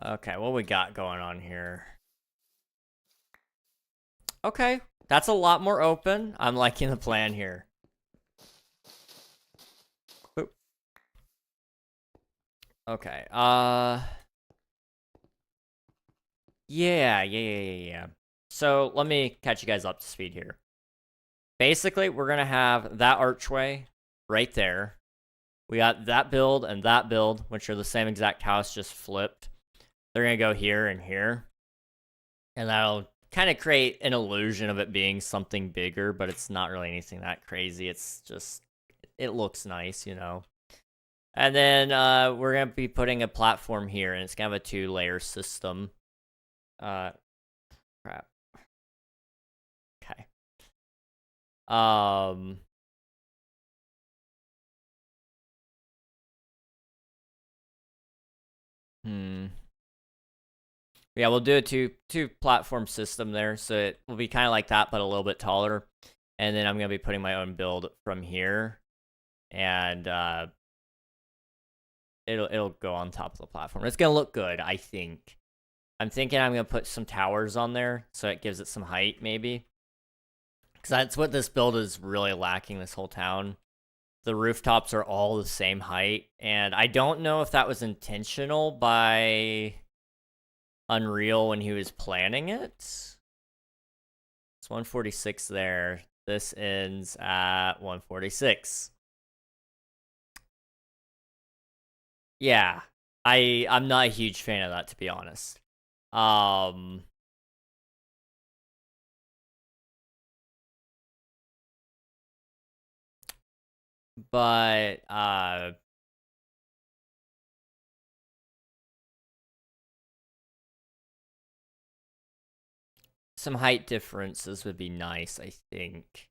Okay, what we got going on here? Okay, that's a lot more open. I'm liking the plan here. Boop. Okay, yeah. So, let me catch you guys up to speed here. Basically, we're gonna have that archway right there. We got that build and that build, which are the same exact house, just flipped. They're gonna go here and here. And that'll kind of create an illusion of it being something bigger, but it's not really anything that crazy. It's just, it looks nice, you know. And then we're gonna be putting a platform here, and it's gonna have a 2-layer system. Crap. Okay. Yeah, we'll do a two platform system there, so it will be kind of like that, but a little bit taller. And then I'm gonna be putting my own build from here, and it'll go on top of the platform. It's gonna look good, I think. I'm thinking I'm gonna put some towers on there, so it gives it some height, maybe. Because that's what this build is really lacking. This whole town, the rooftops are all the same height, and I don't know if that was intentional by Unreal when he was planning it. It's 146 there. This ends at 146. Yeah, I'm not a huge fan of that, to be honest. But some height differences would be nice, I think.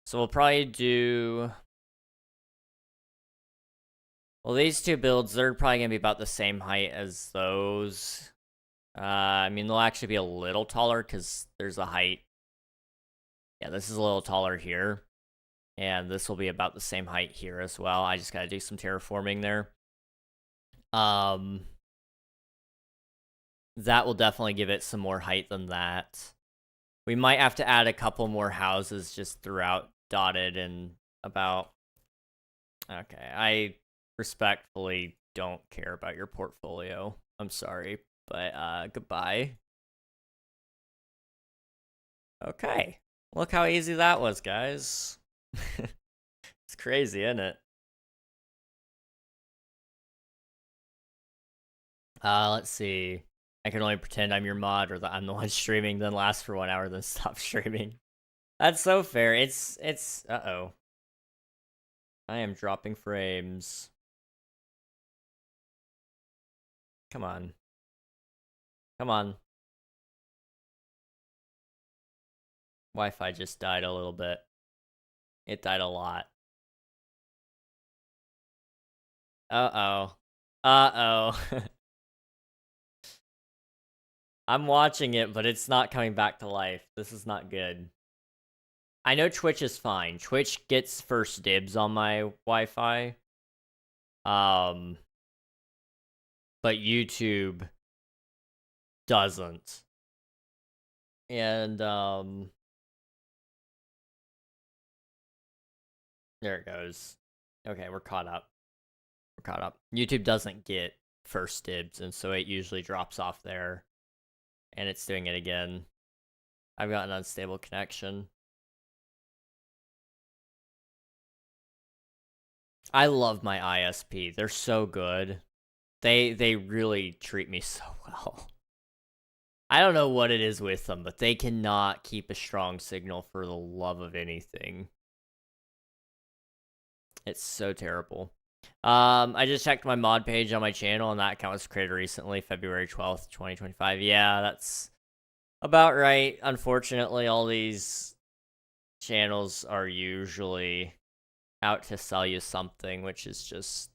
So we'll probably do... Well, these two builds, they're probably going to be about the same height as those. I mean, they'll actually be a little taller because there's a height. Yeah, this is a little taller here. And this will be about the same height here as well. I just got to do some terraforming there. That will definitely give it some more height than that. We might have to add a couple more houses just throughout, dotted and about. Okay, I respectfully don't care about your portfolio. I'm sorry, but goodbye. Okay, look how easy that was, guys. It's crazy, isn't it? Let's see. I can only pretend I'm your mod or that I'm the one streaming, then last for 1 hour, then stop streaming. That's so fair. It's uh-oh. I am dropping frames. Come on. Come on. Wi-Fi just died a little bit. It died a lot. Uh-oh. Uh-oh. I'm watching it, but it's not coming back to life. This is not good. I know Twitch is fine. Twitch gets first dibs on my Wi-Fi. But YouTube doesn't. And, there it goes. Okay, we're caught up. We're caught up. YouTube doesn't get first dibs, and so it usually drops off there. And it's doing it again. I've got an unstable connection. I love my ISP. They're so good. They really treat me so well. I don't know what it is with them, but they cannot keep a strong signal for the love of anything. It's so terrible. I just checked my mod page on my channel, and that account was created recently, February 12th, 2025. Yeah, that's about right. Unfortunately, all these channels are usually out to sell you something, which is just...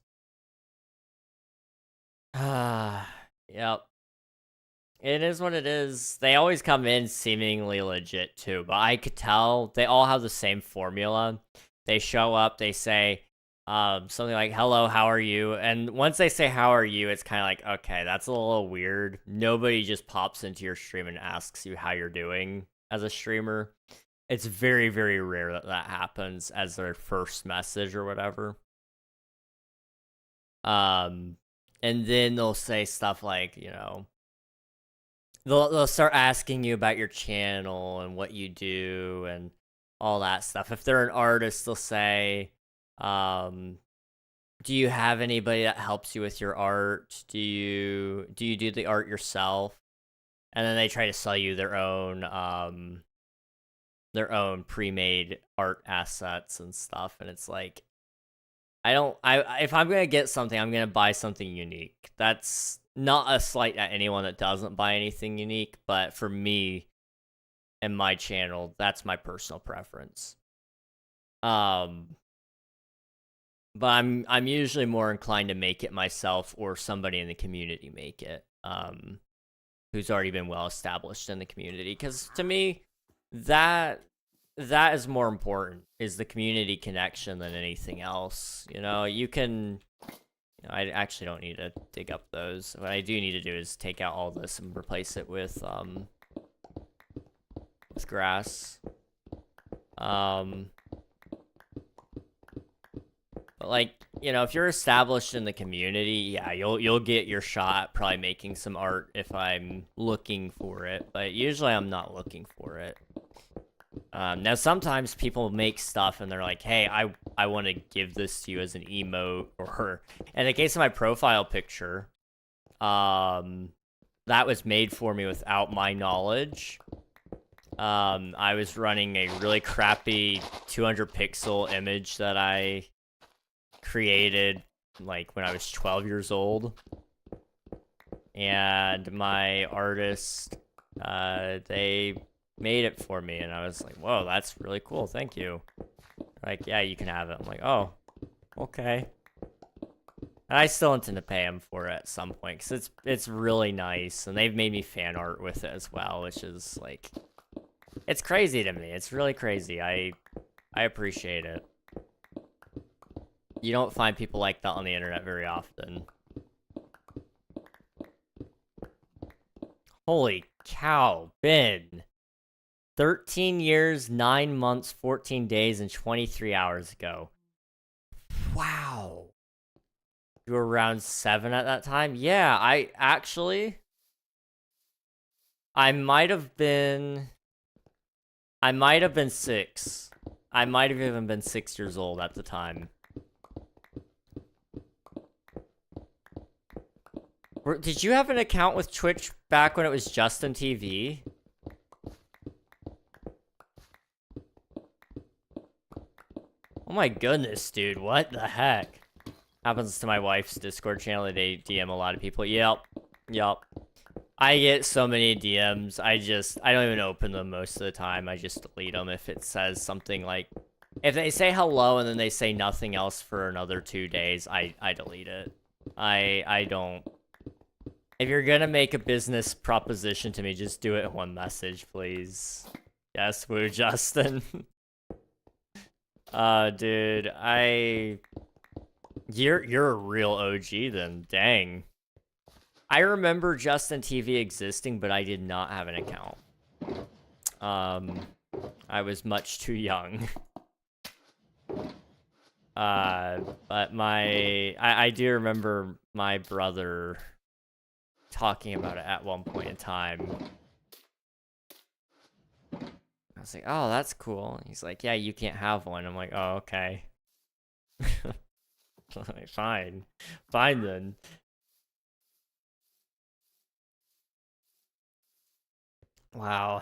Yep. It is what it is. They always come in seemingly legit, too, but I could tell they all have the same formula. They show up, they say something like, hello, how are you? And once they say, how are you, it's kind of like, okay, that's a little weird. Nobody just pops into your stream and asks you how you're doing as a streamer. It's very, very rare that that happens as their first message or whatever. And then they'll say stuff like, you know, they'll start asking you about your channel and what you do and all that stuff. If they're an artist, they'll say, do you have anybody that helps you with your art? Do you do the art yourself? And then they try to sell you their own pre-made art assets and stuff, and it's like, if I'm gonna get something, I'm gonna buy something unique. That's not a slight at anyone that doesn't buy anything unique, but for me and my channel, that's my personal preference. But I'm usually more inclined to make it myself or somebody in the community make it. who's already been well established in the community. Because to me, that is more important, is the community connection than anything else. You know, you can. I actually don't need to dig up those. What I do need to do is take out all this and replace it with grass. But like, you know, if you're established in the community, yeah, you'll get your shot at probably making some art if I'm looking for it. But usually I'm not looking for it. Now sometimes people make stuff and they're like, hey, I want to give this to you as an emote, or in the case of my profile picture, that was made for me without my knowledge. I was running a really crappy 200 pixel image that I created like when I was 12 years old, and my artist, they made it for me, and I was like, whoa, that's really cool, thank you. Like, yeah, you can have it. I'm like, oh, okay. And I still intend to pay him for it at some point, because it's really nice, and they've made me fan art with it as well, which is like, it's crazy to me. It's really crazy. I appreciate it. You don't find people like that on the internet very often. Holy cow, Ben. 13 years, 9 months, 14 days, and 23 hours ago. Wow. You were around 7 at that time? Yeah, I might have been 6. I might have even been 6 years old at the time. Did you have an account with Twitch back when it was Justin TV? Oh my goodness, dude, what the heck? Happens to my wife's Discord channel, they DM a lot of people. Yep. I get so many DMs, I don't even open them most of the time. I just delete them if it says something like, if they say hello and then they say nothing else for another 2 days, I delete it. I don't. If you're gonna make a business proposition to me, just do it in one message, please. Yes, woo, Justin. Dude, you're a real OG then, dang. I remember Justin TV existing, but I did not have an account. I was much too young. But I do remember my brother talking about it at one point in time. I was like, oh, that's cool. And he's like, yeah, you can't have one. I'm like, oh, okay. Fine then. Wow.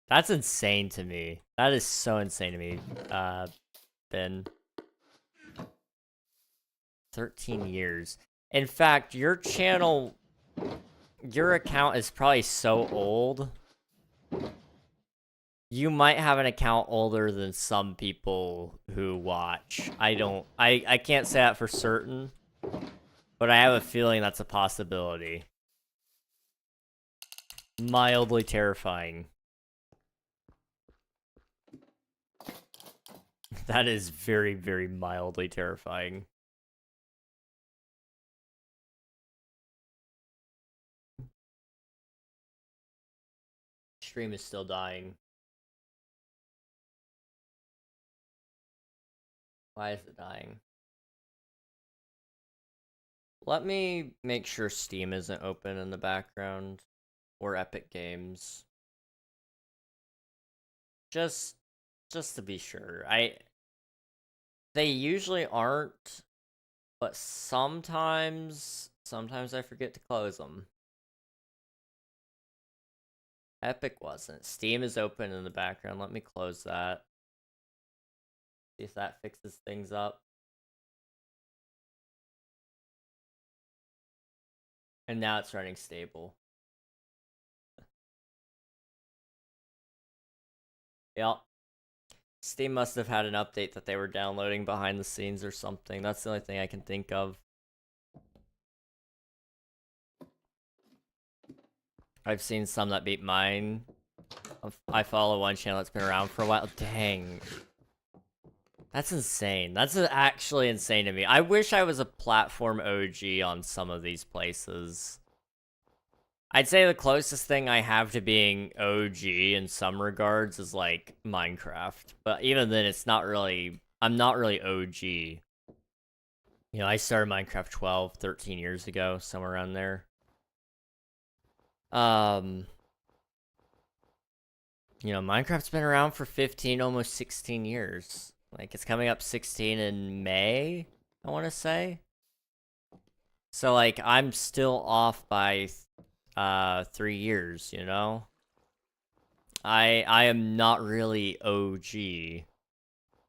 That's insane to me. That is so insane to me, Ben. 13 years. In fact, your channel, your account is probably so old. You might have an account older than some people who watch. I can't say that for certain, but I have a feeling that's a possibility. Mildly terrifying. That is very, very mildly terrifying. Stream is still dying. Why is it dying? Let me make sure Steam isn't open in the background, or Epic Games. Just to be sure. They usually aren't, but sometimes I forget to close them. Epic wasn't. Steam is open in the background. Let me close that. See if that fixes things up. And now it's running stable. Yep. Steam must have had an update that they were downloading behind the scenes or something. That's the only thing I can think of. I've seen some that beat mine. I follow one channel that's been around for a while. Dang. That's insane. That's actually insane to me. I wish I was a platform OG on some of these places. I'd say the closest thing I have to being OG in some regards is like Minecraft. But even then, it's not really, I'm not really OG. You know, I started Minecraft 12, 13 years ago, somewhere around there. You know, Minecraft's been around for 15, almost 16 years. Like, it's coming up 16 in May, I want to say. So, like, I'm still off by 3 years, you know? I am not really OG.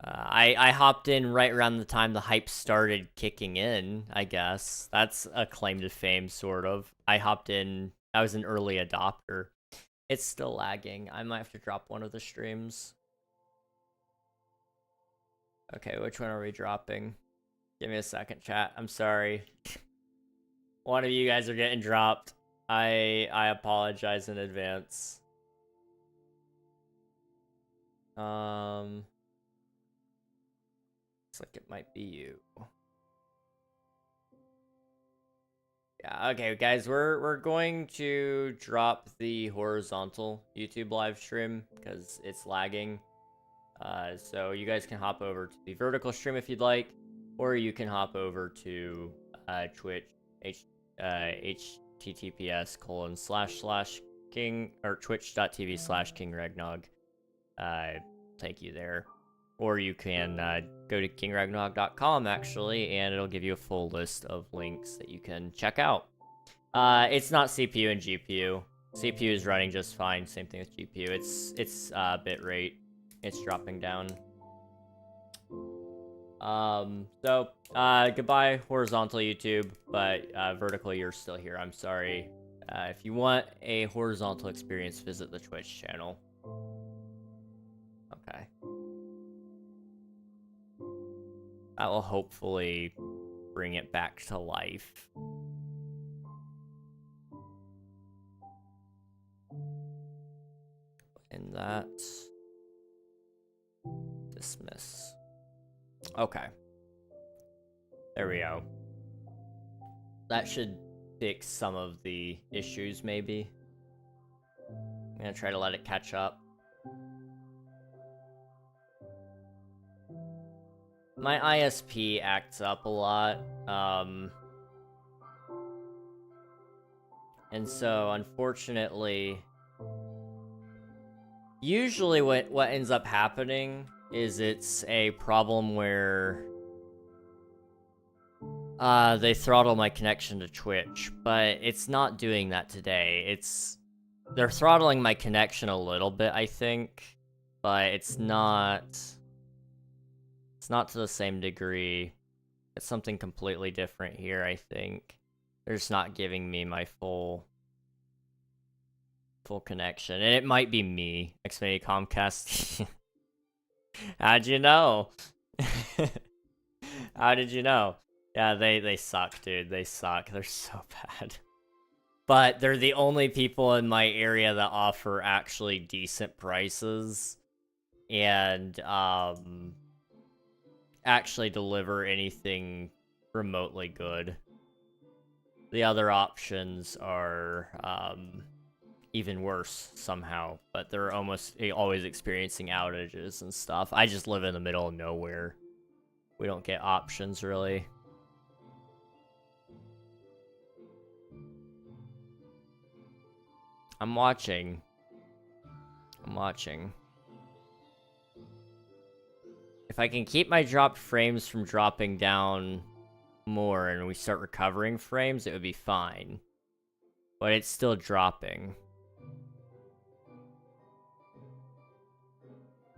I hopped in right around the time the hype started kicking in, I guess. That's a claim to fame, sort of. I hopped in, I was an early adopter. It's still lagging. I might have to drop one of the streams. Okay, which one are we dropping? Give me a second, chat. I'm sorry. One of you guys are getting dropped. I apologize in advance. Looks like it might be you. Yeah, okay, guys, we're going to drop the horizontal YouTube live stream because it's lagging. So you guys can hop over to the vertical stream if you'd like, or you can hop over to Twitch, https://king or twitch.tv/KingRegNog. Take you there. Or you can go to KingRegNog.com actually, and it'll give you a full list of links that you can check out. It's not CPU and GPU. CPU is running just fine. Same thing with GPU. It's bitrate. It's dropping down. Goodbye horizontal YouTube, but vertical you're still here. I'm sorry. If you want a horizontal experience, visit the Twitch channel. Okay. That will hopefully bring it back to life. And that... dismiss. Okay. There we go. That should fix some of the issues, maybe. I'm gonna try to let it catch up. My ISP acts up a lot, and so, unfortunately, usually what ends up happening is it's a problem where they throttle my connection to Twitch, but it's not doing that today. They're throttling my connection a little bit, I think, but it's not to the same degree. It's something completely different here, I think. They're just not giving me my full connection. And it might be me, Xfinity Comcast. How'd you know? How did you know? Yeah, they suck, dude. They suck. They're so bad. But they're the only people in my area that offer actually decent prices and actually deliver anything remotely good. The other options are even worse somehow, but they're almost always experiencing outages and stuff. I just live in the middle of nowhere. We don't get options, really. I'm watching. If I can keep my dropped frames from dropping down more and we start recovering frames, it would be fine. But it's still dropping.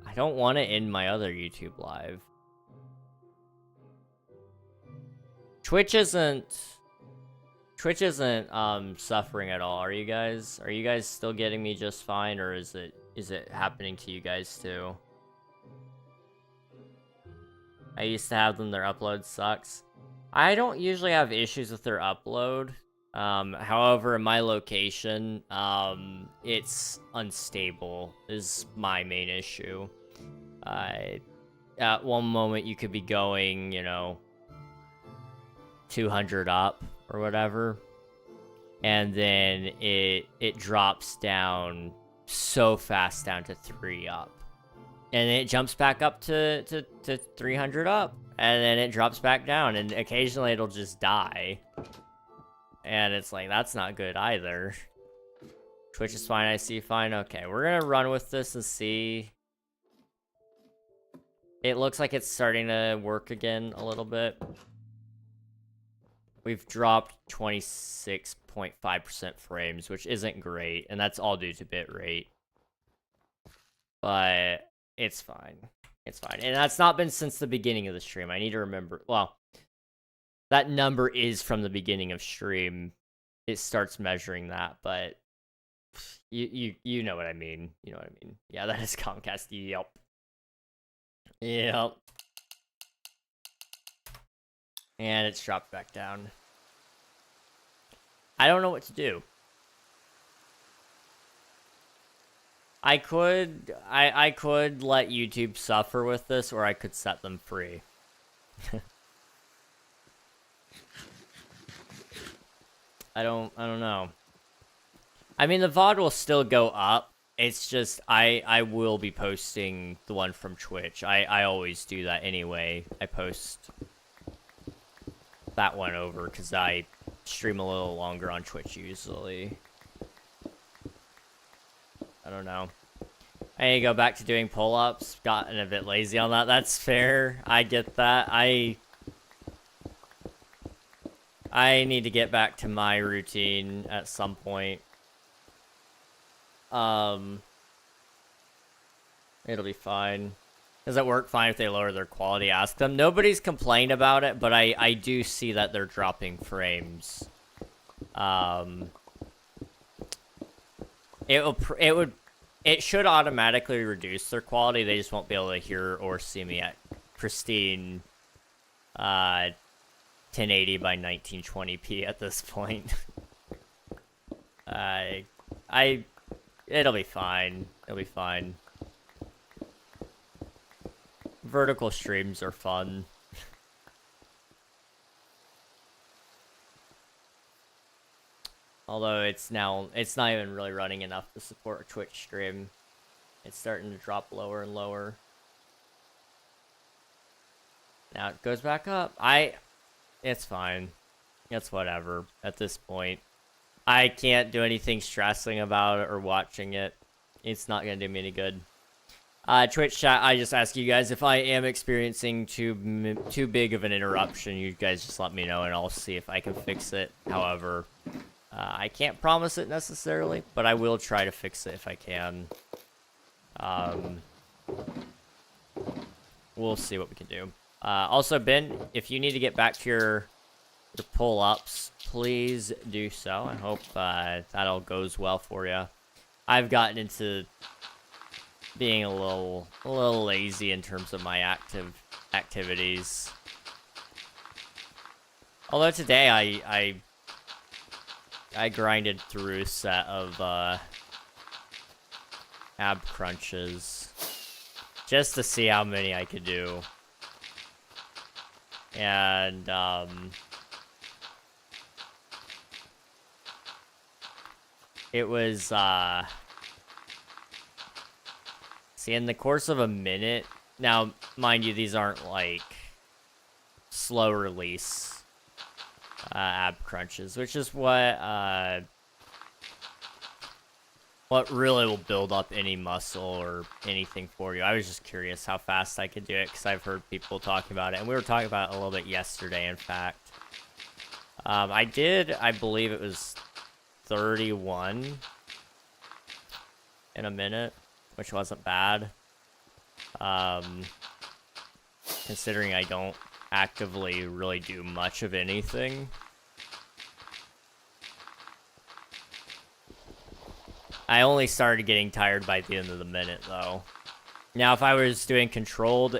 I don't want to end my other YouTube live. Twitch isn't suffering at all. Are you guys still getting me just fine, or is it happening to you guys too? I used to have them, their upload sucks. I don't usually have issues with their upload. However, in my location, it's unstable is my main issue. At one moment you could be going, you know, 200 up or whatever, and then it drops down so fast down to 3 up, and it jumps back up to 300 up, and then it drops back down, and occasionally it'll just die. And it's like, that's not good either. Twitch is fine, I see fine. Okay, we're gonna run with this and see. It looks like it's starting to work again a little bit. We've dropped 26.5% frames, which isn't great, and that's all due to bitrate. But it's fine. It's fine. And that's not been since the beginning of the stream. I need to remember. Well, that number is from the beginning of stream. It starts measuring that, but you know what I mean. You know what I mean. Yeah, that is Comcast. Yep. Yep. And it's dropped back down. I don't know what to do. I could let YouTube suffer with this, or I could set them free. I don't know. I mean, the VOD will still go up. It's just, I will be posting the one from Twitch. I always do that anyway. I post that one over, because I stream a little longer on Twitch usually. I don't know. I need to go back to doing pull-ups. Gotten a bit lazy on that. That's fair. I get that. I need to get back to my routine at some point. It'll be fine. Does it work fine if they lower their quality? Ask them. Nobody's complained about it, but I do see that they're dropping frames. It should automatically reduce their quality. They just won't be able to hear or see me at pristine 1080 by 1920p at this point. It'll be fine. It'll be fine. Vertical streams are fun. Although it's not even really running enough to support a Twitch stream. It's starting to drop lower and lower. Now it goes back up. It's fine. It's whatever at this point. I can't do anything stressing about it or watching it. It's not gonna do me any good. Twitch chat, I just ask you guys if I am experiencing too big of an interruption, you guys just let me know and I'll see if I can fix it. However, I can't promise it necessarily, but I will try to fix it if I can. We'll see what we can do. Also, Ben, if you need to get back to your pull-ups, please do so. I hope that all goes well for you. I've gotten into being a little lazy in terms of my activities. Although today I grinded through a set of ab crunches just to see how many I could do. And it was see, in the course of a minute. Now, mind you, these aren't like slow release ab crunches, which is what really will build up any muscle or anything for you. I was just curious how fast I could do it because I've heard people talking about it, and we were talking about it a little bit yesterday, in fact. I believe it was 31 in a minute, which wasn't bad. Considering I don't actively really do much of anything. I only started getting tired by the end of the minute, though. Now, if I was doing controlled,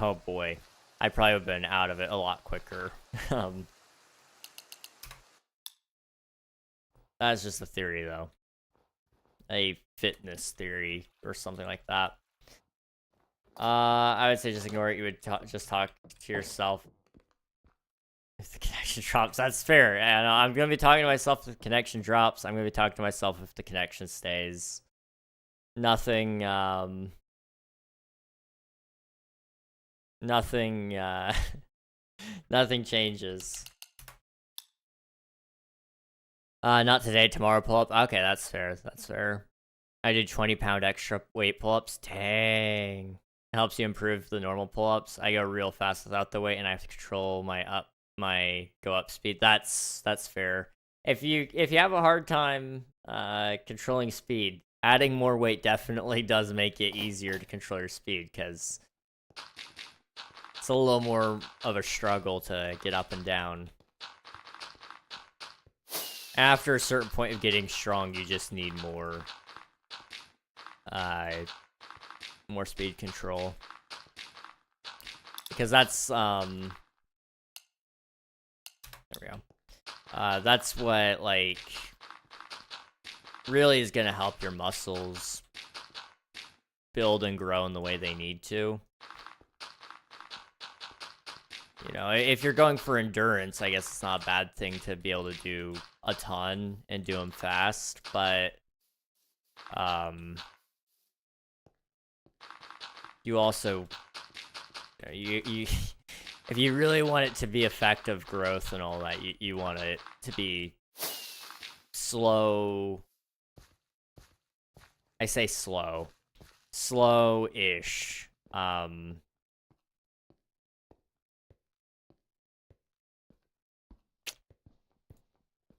oh boy, I probably would have been out of it a lot quicker. That's just a theory, though. A fitness theory or something like that. I would say just ignore it. You would just talk to yourself if the connection drops. That's fair. And I'm gonna be talking to myself if the connection drops. I'm gonna be talking to myself if the connection stays. Nothing. Nothing. Nothing changes. Not today. Tomorrow pull up. Okay, that's fair. That's fair. I did 20-pound extra weight pull-ups. Dang. It helps you improve the normal pull-ups. I go real fast without the weight, and I have to control my go up speed. That's fair. If you have a hard time controlling speed, adding more weight definitely does make it easier to control your speed, because it's a little more of a struggle to get up and down. After a certain point of getting strong, you just need more speed control, because that's there we go. That's what, like, really is gonna help your muscles build and grow in the way they need to. You know, if you're going for endurance, I guess it's not a bad thing to be able to do a ton and do them fast, but you also, you if you really want it to be effective growth and all that, you want it to be slow. I say slow. Slow-ish.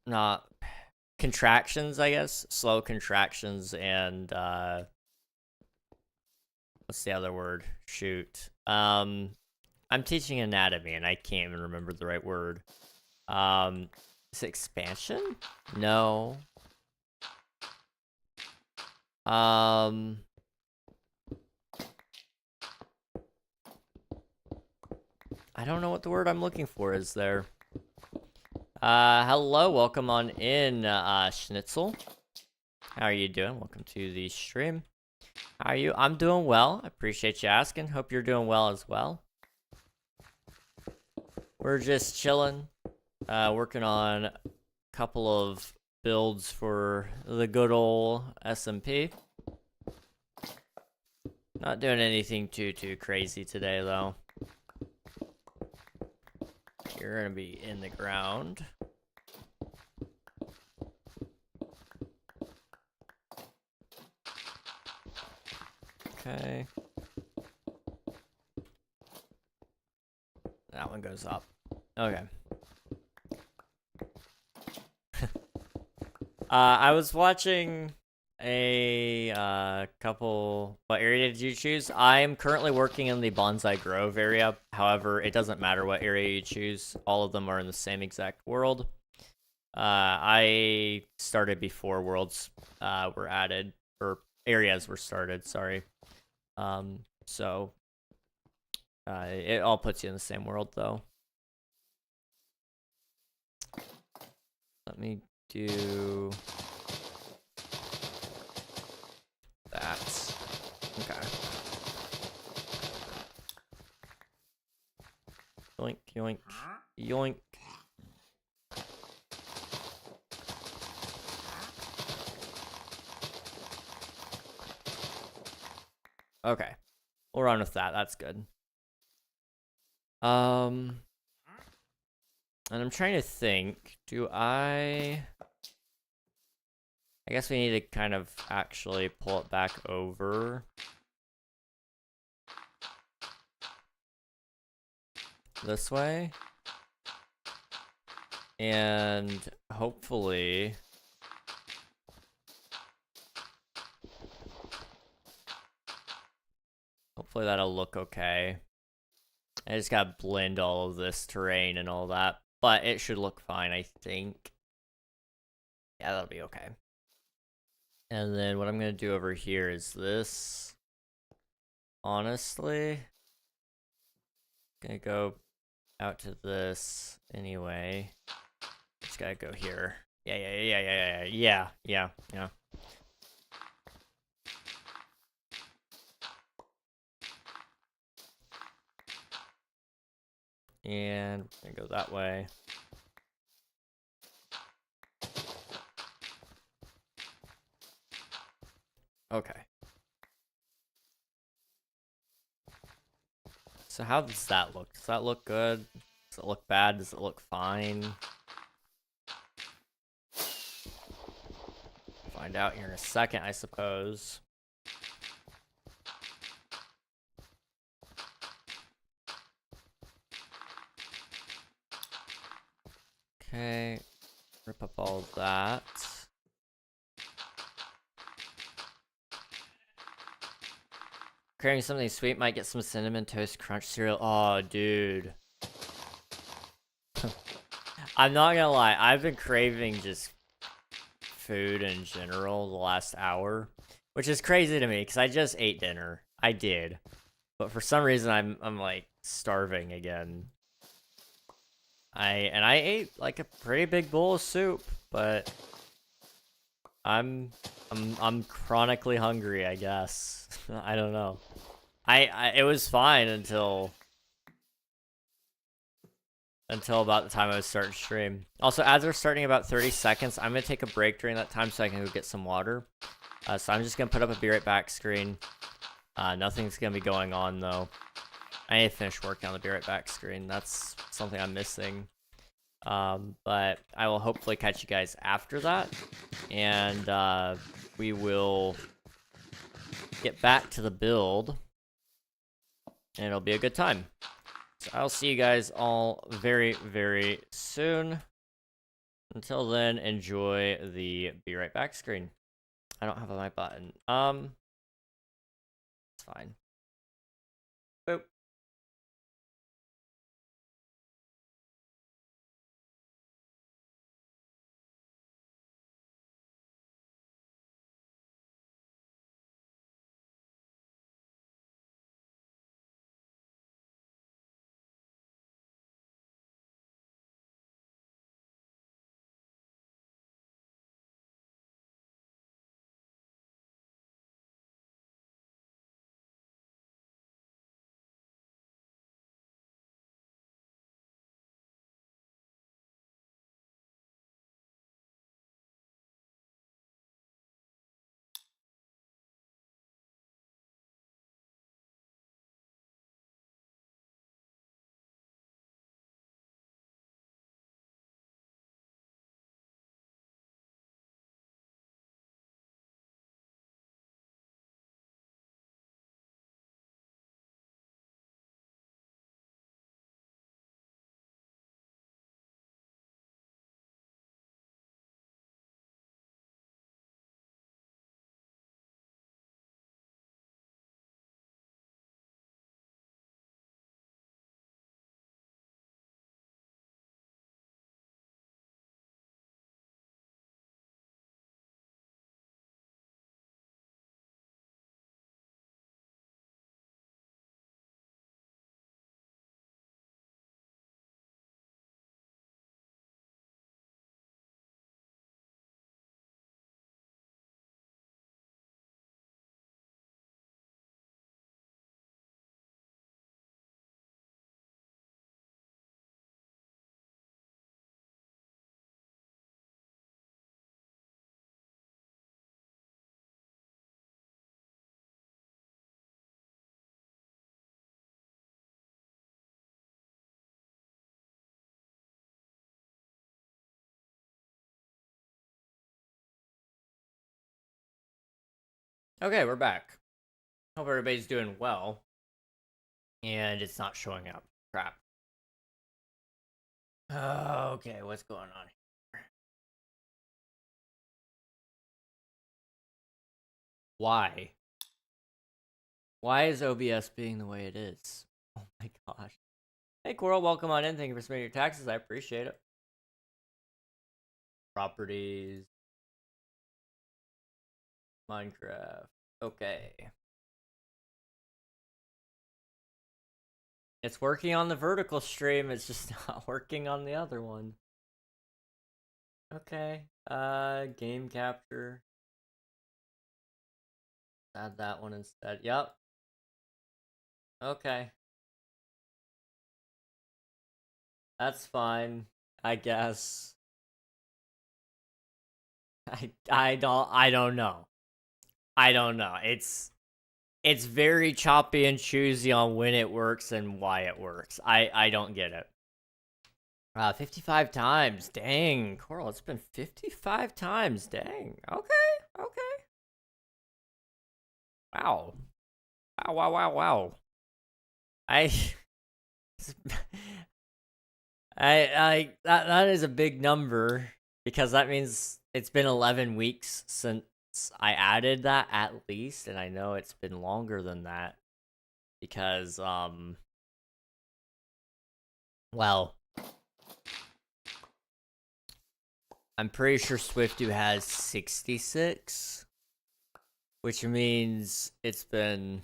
Not contractions, I guess. Slow contractions and what's the other word? Shoot. I'm teaching anatomy and I can't even remember the right word. Is it expansion? No. I don't know what the word I'm looking for is there. Hello, welcome on in, Schnitzel. How are you doing? Welcome to the stream. How are you? I'm doing well. I appreciate you asking. Hope you're doing well as well. We're just chilling, working on a couple of builds for the good old SMP. Not doing anything too crazy today, though. You're gonna be in the ground. Okay. That one goes up. Okay. I was watching a couple. What area did you choose? I am currently working in the Bonsai Grove area. However, it doesn't matter what area you choose. All of them are in the same exact world. I started before worlds were added, or areas were started, sorry. So it all puts you in the same world, though. Let me do that. Okay. Yoink, yoink, yoink. Okay. We'll run with that. That's good. And I'm trying to think, I guess we need to kind of actually pull it back over. This way. And hopefully that'll look okay. I just gotta blend all of this terrain and all that, but it should look fine, I think. Yeah, that'll be okay. And then what I'm gonna do over here is this. Honestly, gonna go out to this anyway. Just gotta go here. Yeah. And we're gonna go that way. Okay. So how does that look? Does that look good? Does it look bad? Does it look fine? Find out here in a second, I suppose. Okay. Rip up all of that. Craving something sweet, might get some cinnamon toast crunch cereal. Oh, dude. I'm not gonna lie, I've been craving just food in general the last hour, which is crazy to me because I just ate dinner. I did, but for some reason I'm like starving again. I ate like a pretty big bowl of soup, but I'm chronically hungry, I guess. I don't know. It was fine until about the time I was starting to stream. Also, as we're starting about 30 seconds, I'm gonna take a break during that time so I can go get some water. So I'm just gonna put up a be right back screen. Nothing's gonna be going on though. I need to finish working on the be right back screen. That's something I'm missing. But I will hopefully catch you guys after that, and we will get back to the build, and it'll be a good time. So I'll see you guys all very, very soon. Until then, enjoy the be right back screen. I don't have my button. It's fine. Boop. Okay, we're back. Hope everybody's doing well. And it's not showing up. Crap. Okay, what's going on here? Why? Why is OBS being the way it is? Oh my gosh. Hey, Coral, welcome on in. Thank you for submitting your taxes. I appreciate it. Properties. Minecraft. Okay. It's working on the vertical stream. It's just not working on the other one. Okay. Game capture. Add that one instead. Yep. Okay. That's fine, I guess. I don't know. I don't know. It's very choppy and choosy on when it works and why it works. I don't get it. 55 times. Dang, Coral, it's been 55 times. Dang. Okay. Okay. Wow. Wow, wow, wow, wow. I that is a big number because that means it's been 11 weeks since I added that at least, and I know it's been longer than that because well, I'm pretty sure Swiftu has 66, which means it's been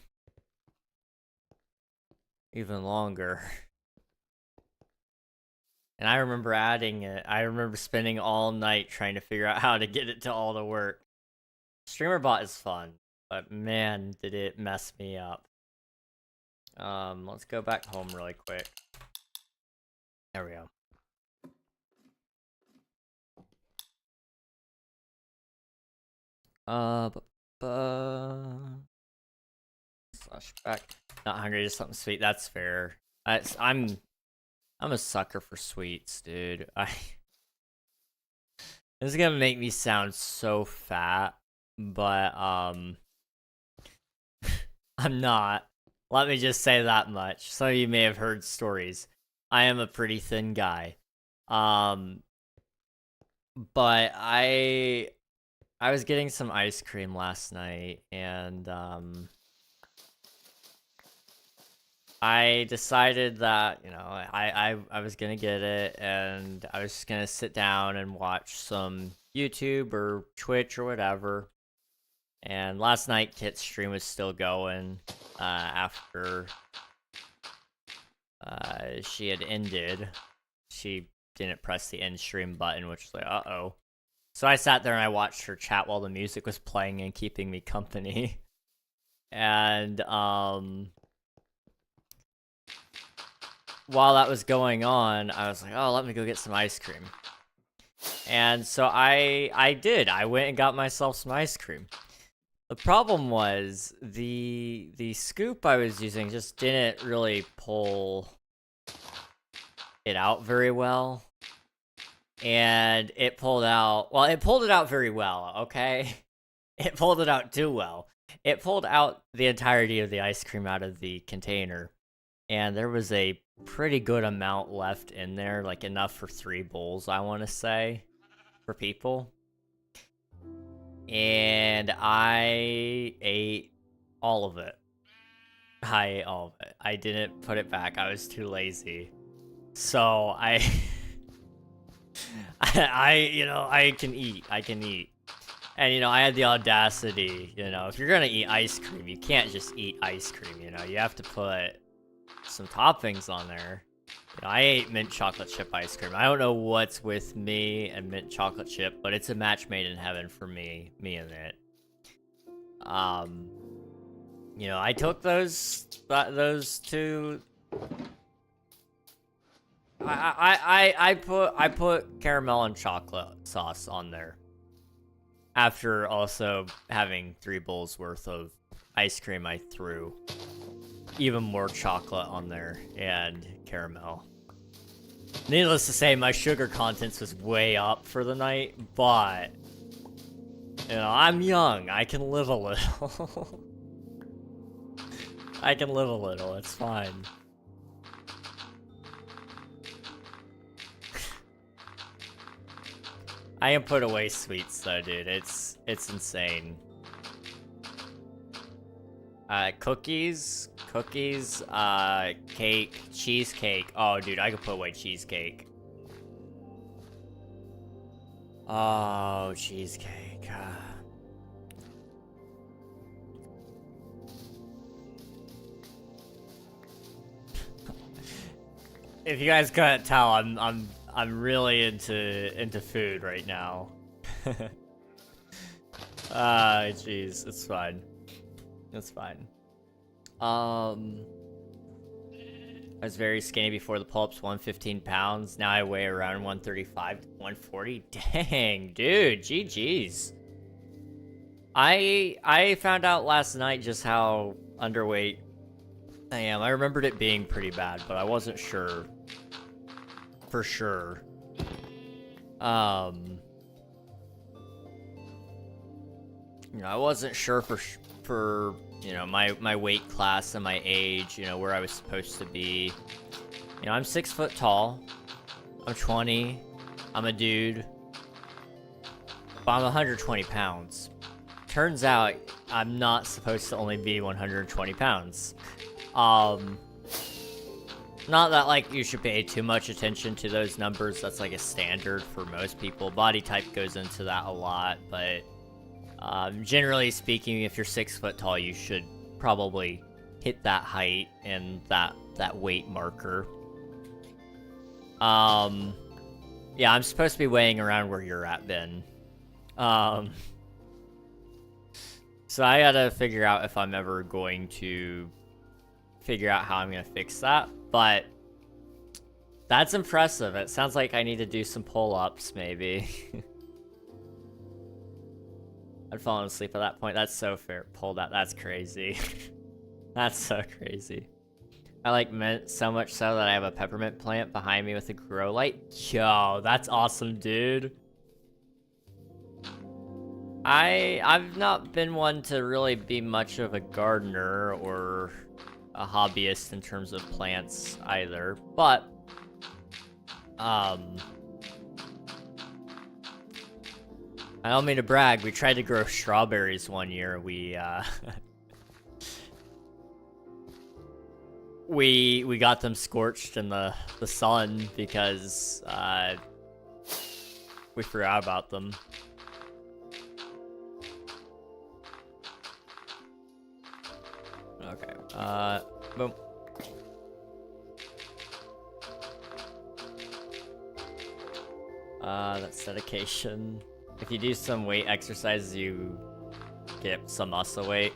even longer. And I remember adding it. I remember spending all night trying to figure out how to get it to all the work. StreamerBot is fun, but man, did it mess me up. Let's go back home really quick. There we go. Slash back. Not hungry, just something sweet. That's fair. I'm a sucker for sweets, dude. This is gonna make me sound so fat, but I'm not. Let me just say that much. Some of you may have heard stories. I am a pretty thin guy. But I was getting some ice cream last night, and I decided that, you know, I was gonna get it, and I was just gonna sit down and watch some YouTube or Twitch or whatever. And last night, Kit's stream was still going after she had ended. She didn't press the end stream button, which was like, uh-oh. So I sat there and I watched her chat while the music was playing and keeping me company. And while that was going on, I was like, oh, let me go get some ice cream. And so I did. I went and got myself some ice cream. The problem was the scoop I was using just didn't really pull it out very well. And it pulled out, well, it pulled it out very well, okay? It pulled it out too well. It pulled out the entirety of the ice cream out of the container. And there was a pretty good amount left in there, like enough for 3 bowls, I want to say, for people. And I ate all of it. I ate all of it. I didn't put it back. I was too lazy. So I I can eat. And, you know, I had the audacity, you know, if you're gonna eat ice cream, you can't just eat ice cream, you know, you have to put some toppings on there. You know, I ate mint chocolate chip ice cream. I don't know what's with me and mint chocolate chip, but it's a match made in heaven for me and it. You know, I took those two. I put caramel and chocolate sauce on there. After also having 3 bowls worth of ice cream, I threw even more chocolate on there and caramel. Needless to say, my sugar contents was way up for the night, but, you know, I'm young. I can live a little. I can live a little. It's fine. I am put away sweets though, dude. It's insane. Cookies, cake, cheesecake. Oh, dude, I could put away cheesecake. Oh, cheesecake. If you guys couldn't tell, I'm really into food right now. Jeez, it's fine. It's fine. I was very skinny before the pull-ups, 115 pounds. Now I weigh around 135 to 140. Dang, dude, GG's. I found out last night just how underweight I am. I remembered it being pretty bad, but I wasn't sure for sure. You know, I wasn't sure for you know, my weight class and my age, you know, where I was supposed to be. You know, I'm 6 foot tall. I'm 20. I'm a dude. But I'm 120 pounds. Turns out I'm not supposed to only be 120 pounds. Not that, like, you should pay too much attention to those numbers. That's, like, a standard for most people. Body type goes into that a lot, but generally speaking, if you're 6 foot tall, you should probably hit that height and that weight marker. Yeah, I'm supposed to be weighing around where you're at, Ben. So I gotta figure out if I'm ever going to figure out how I'm gonna fix that, but that's impressive. It sounds like I need to do some pull-ups, maybe. I'd fallen asleep at that point. That's so fair. Pulled out. That's crazy. That's so crazy. I like mint so much so that I have a peppermint plant behind me with a grow light. Yo, that's awesome, dude. I've not been one to really be much of a gardener or a hobbyist in terms of plants either, but I don't mean to brag, we tried to grow strawberries one year. We we got them scorched in the sun because we forgot about them. Okay, boom. That's dedication. If you do some weight exercises, you get some muscle weight.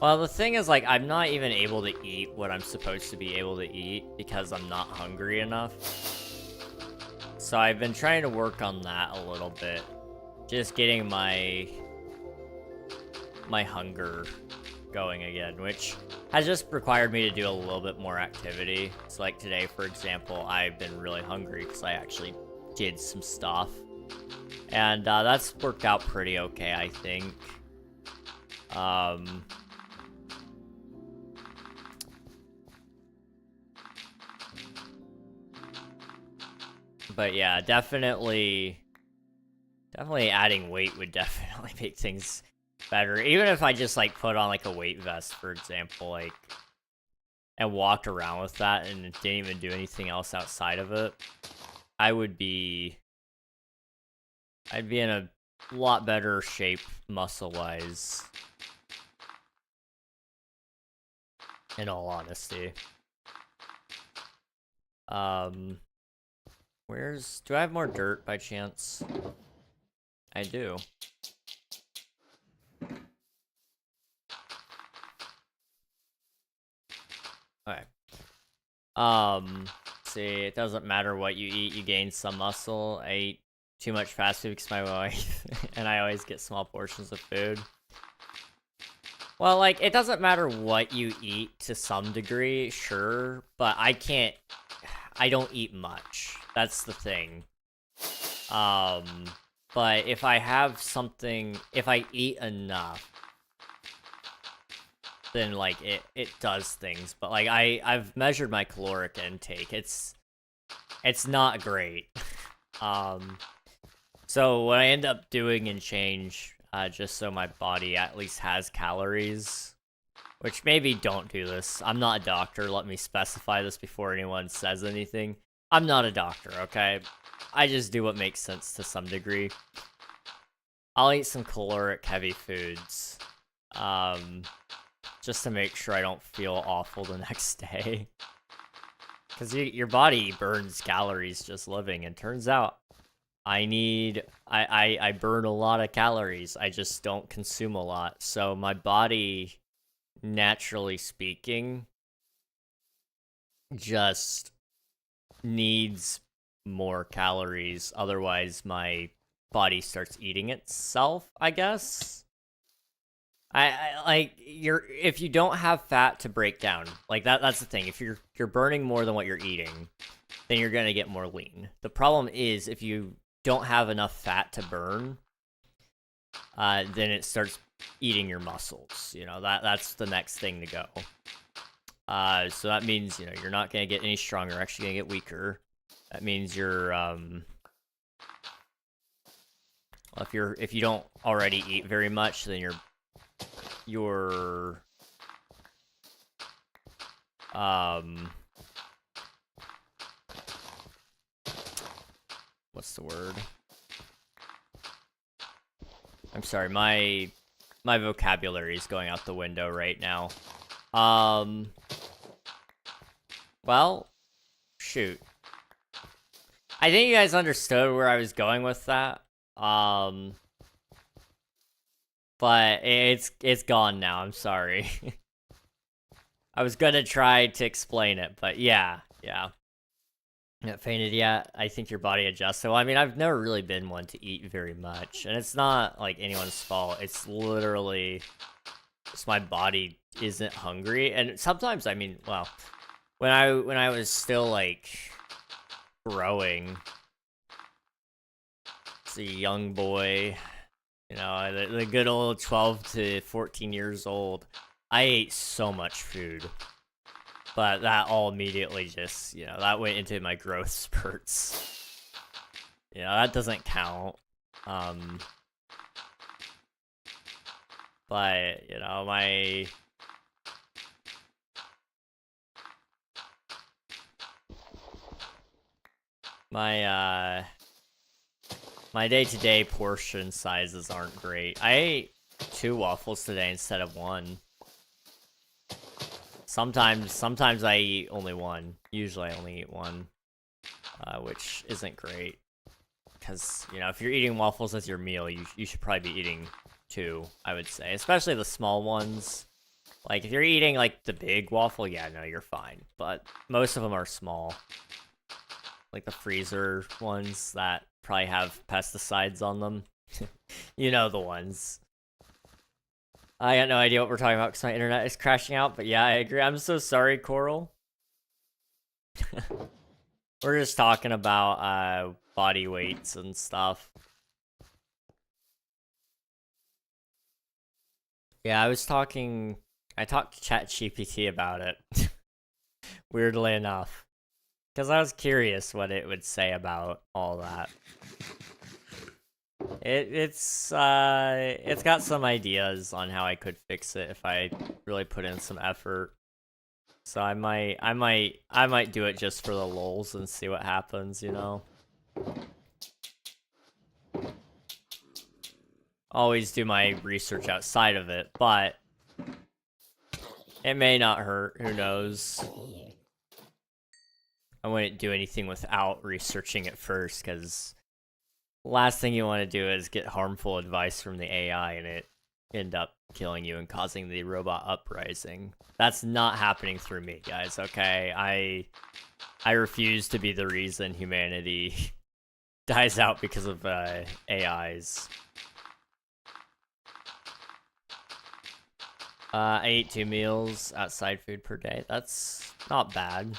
Well, the thing is, like, I'm not even able to eat what I'm supposed to be able to eat because I'm not hungry enough. So I've been trying to work on that a little bit. Just getting my hunger going again, which has just required me to do a little bit more activity. So like today, for example, I've been really hungry because I actually did some stuff. And that's worked out pretty okay, I think. But yeah, definitely adding weight would definitely make things better. Even if I just like put on like a weight vest, for example, like, and walked around with that and didn't even do anything else outside of it, I'd be in a lot better shape muscle-wise, in all honesty. Do I have more dirt by chance? I do. Okay. See, it doesn't matter what you eat, you gain some muscle. I eat too much fast food because my wife, and I always get small portions of food. Well, like, it doesn't matter what you eat to some degree, sure, but I don't eat much. That's the thing. But if I have something, if I eat enough, then like it does things. But like I've measured my caloric intake. It's not great. So what I end up doing in change, just so my body at least has calories, which maybe don't do this. I'm not a doctor. Let me specify this before anyone says anything. I'm not a doctor, okay? I just do what makes sense to some degree. I'll eat some caloric heavy foods, just to make sure I don't feel awful the next day. Because your body burns calories just living, and turns out I burn a lot of calories. I just don't consume a lot. So my body, naturally speaking, just needs more calories. Otherwise, my body starts eating itself, I guess. I like if you don't have fat to break down, like that's the thing. If you're burning more than what you're eating, then you're gonna get more lean. The problem is if you don't have enough fat to burn, then it starts eating your muscles. You know, that's the next thing to go. So that means, you know, you're not gonna get any stronger, you're actually gonna get weaker. That means you're well, if you don't already eat very much, then you're what's the word? I'm sorry, my vocabulary is going out the window right now. Well, shoot. I think you guys understood where I was going with that. But it's gone now. I'm sorry. I was gonna try to explain it, but yeah. Not fainted yet. I think your body adjusts. So I mean, I've never really been one to eat very much, and it's not like anyone's fault. It's literally just my body isn't hungry, and sometimes, I mean, well, when I was still like growing, as a young boy, you know, the good old 12 to 14 years old, I ate so much food. But that all immediately just, you know, that went into my growth spurts. You know, that doesn't count. But, you know, my day-to-day portion sizes aren't great. I ate 2 waffles today instead of 1. Sometimes I eat only 1. Usually I only eat 1, which isn't great. Because, you know, if you're eating waffles as your meal, you should probably be eating 2, I would say. Especially the small ones. Like, if you're eating, like, the big waffle, yeah, no, you're fine. But most of them are small. Like the freezer ones that probably have pesticides on them. You know the ones. I got no idea what we're talking about because my internet is crashing out, but yeah, I agree. I'm so sorry, Coral. We're just talking about body weights and stuff. Yeah, I talked to ChatGPT about it. Weirdly enough. Because I was curious what it would say about all that. It's got some ideas on how I could fix it if I really put in some effort. So I might do it just for the lulz and see what happens, you know. Always do my research outside of it, but it may not hurt, who knows. I wouldn't do anything without researching it first, because last thing you want to do is get harmful advice from the AI and it end up killing you and causing the robot uprising. That's not happening through me, guys, okay? I refuse to be the reason humanity dies out because of AIs. I eat 2 meals outside food per day. That's not bad.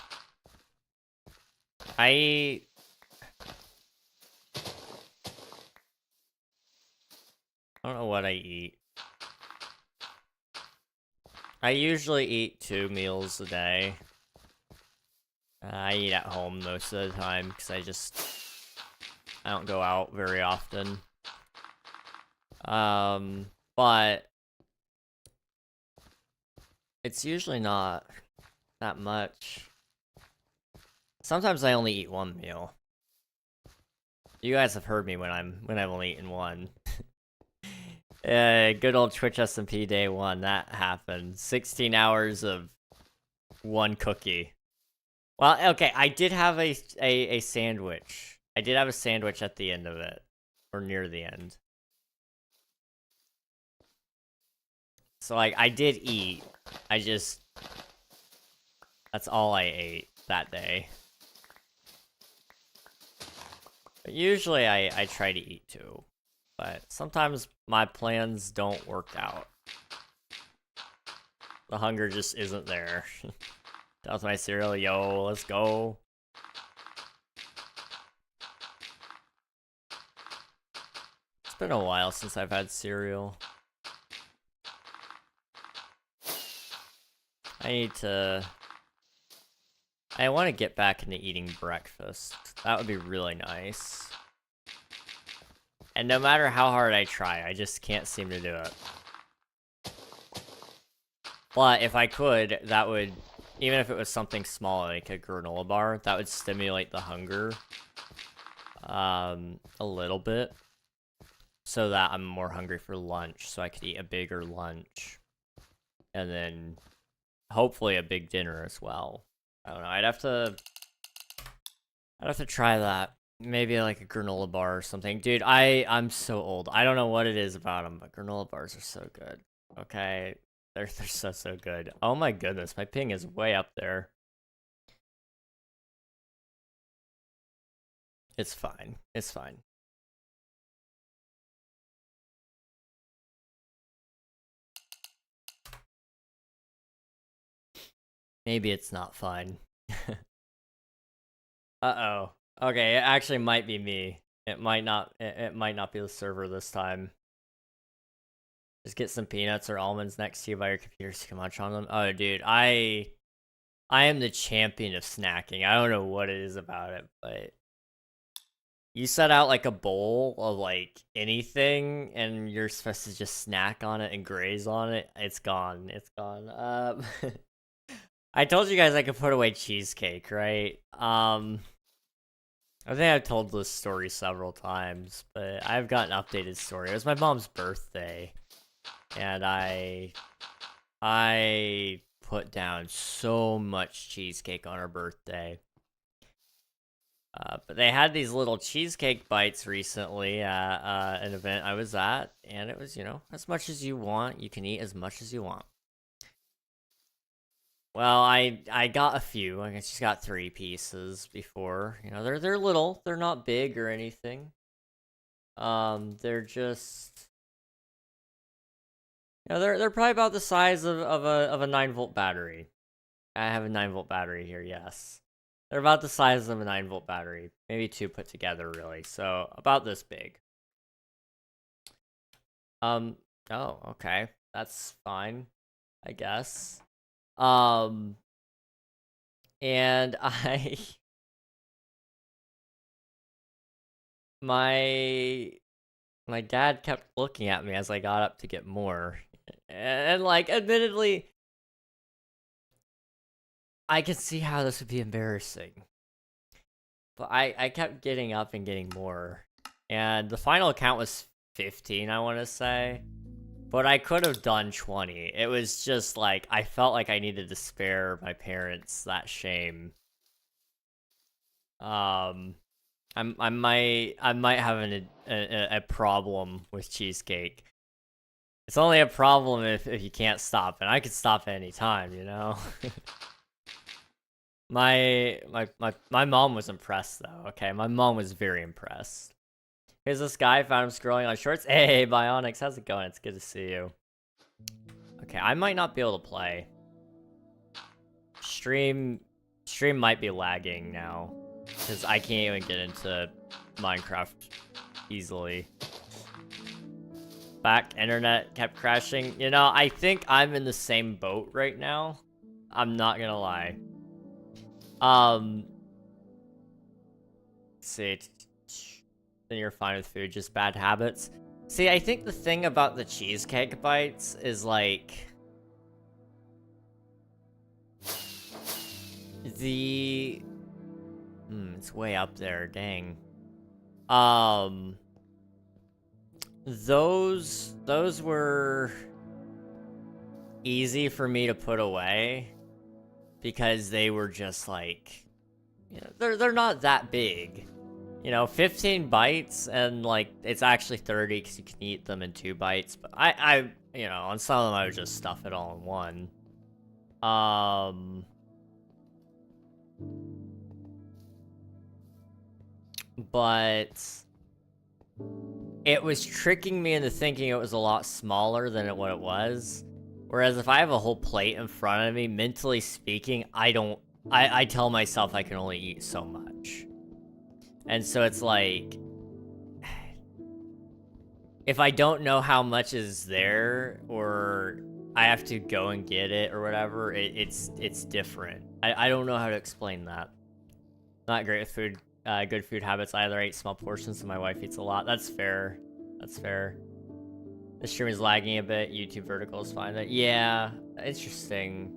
I don't know what I eat. I usually eat 2 meals a day. I eat at home most of the time because I don't go out very often. But it's usually not that much. Sometimes I only eat 1 meal. You guys have heard me when I've only eaten 1. Good old Twitch SMP day 1, that happened. 16 hours of 1 cookie. Well, okay, I did have a sandwich I did have a sandwich at the end of it. Or near the end. So, like, I did eat. I just... That's all I ate that day. But usually I try to eat too. But sometimes my plans don't work out. The hunger just isn't there. That's my cereal. Yo, let's go. It's been a while since I've had cereal. I want to get back into eating breakfast. That would be really nice. And no matter how hard I try, I just can't seem to do it. But if I could, that would, even if it was something small like a granola bar, that would stimulate the hunger a little bit. So that I'm more hungry for lunch, so I could eat a bigger lunch. And then hopefully a big dinner as well. I don't know, I'd have to try that. Maybe like a granola bar or something. Dude, I'm so old. I don't know what it is about them, but granola bars are so good. Okay, they're so good. Oh my goodness, my ping is way up there. It's fine. It's fine. Maybe it's not fine. Uh-oh. Okay, it actually might be me. It might not be the server this time. Just get some peanuts or almonds next to you by your computer so you can munch on them. Oh dude, I am the champion of snacking. I don't know what it is about it, but you set out like a bowl of like anything and you're supposed to just snack on it and graze on it. It's gone. It's gone. I told you guys I could put away cheesecake, right? I think I've told this story several times, but I've got an updated story. It was my mom's birthday, and I put down so much cheesecake on her birthday. But they had these little cheesecake bites recently at an event I was at, and it was, you know, as much as you want. You can eat as much as you want. Well, I got a few. I just got 3 pieces before. You know, they're little. They're not big or anything. They're just, you know, they're probably about the size of a 9-volt battery. I have a 9-volt battery here. Yes, they're about the size of a 9-volt battery. Maybe 2 put together, really. So about this big. Oh, okay, that's fine, I guess. And my dad kept looking at me as I got up to get more. And like, admittedly, I could see how this would be embarrassing. But I kept getting up and getting more. And the final count was 15, I want to say. But I could have done 20. It was just like, I felt like I needed to spare my parents that shame. I might have a problem with cheesecake. It's only a problem if you can't stop, and I could stop at any time, you know? My mom was impressed though, okay? My mom was very impressed. Here's this guy, found him scrolling on shorts. Hey, Bionics, how's it going? It's good to see you. Okay, I might not be able to play. Stream might be lagging now, because I can't even get into Minecraft easily. Back, internet kept crashing. You know, I think I'm in the same boat right now. I'm not gonna lie. Let's see. Then you're fine with food, just bad habits. See, I think the thing about the cheesecake bites is like it's way up there, dang. Those were easy for me to put away because they were just like, you know, they're not that big. You know, 15 bites, and like it's actually 30 because you can eat them in 2 bites. But you know, on some of them I would just stuff it all in one. But it was tricking me into thinking it was a lot smaller than what it was. Whereas if I have a whole plate in front of me, mentally speaking, I tell myself I can only eat so much. And so it's like, if I don't know how much is there, or I have to go and get it or whatever, it's different. I don't know how to explain that. Not great with food, good food habits either. I eat small portions and my wife eats a lot. That's fair. That's fair. The stream is lagging a bit. YouTube vertical is fine. Yeah, interesting.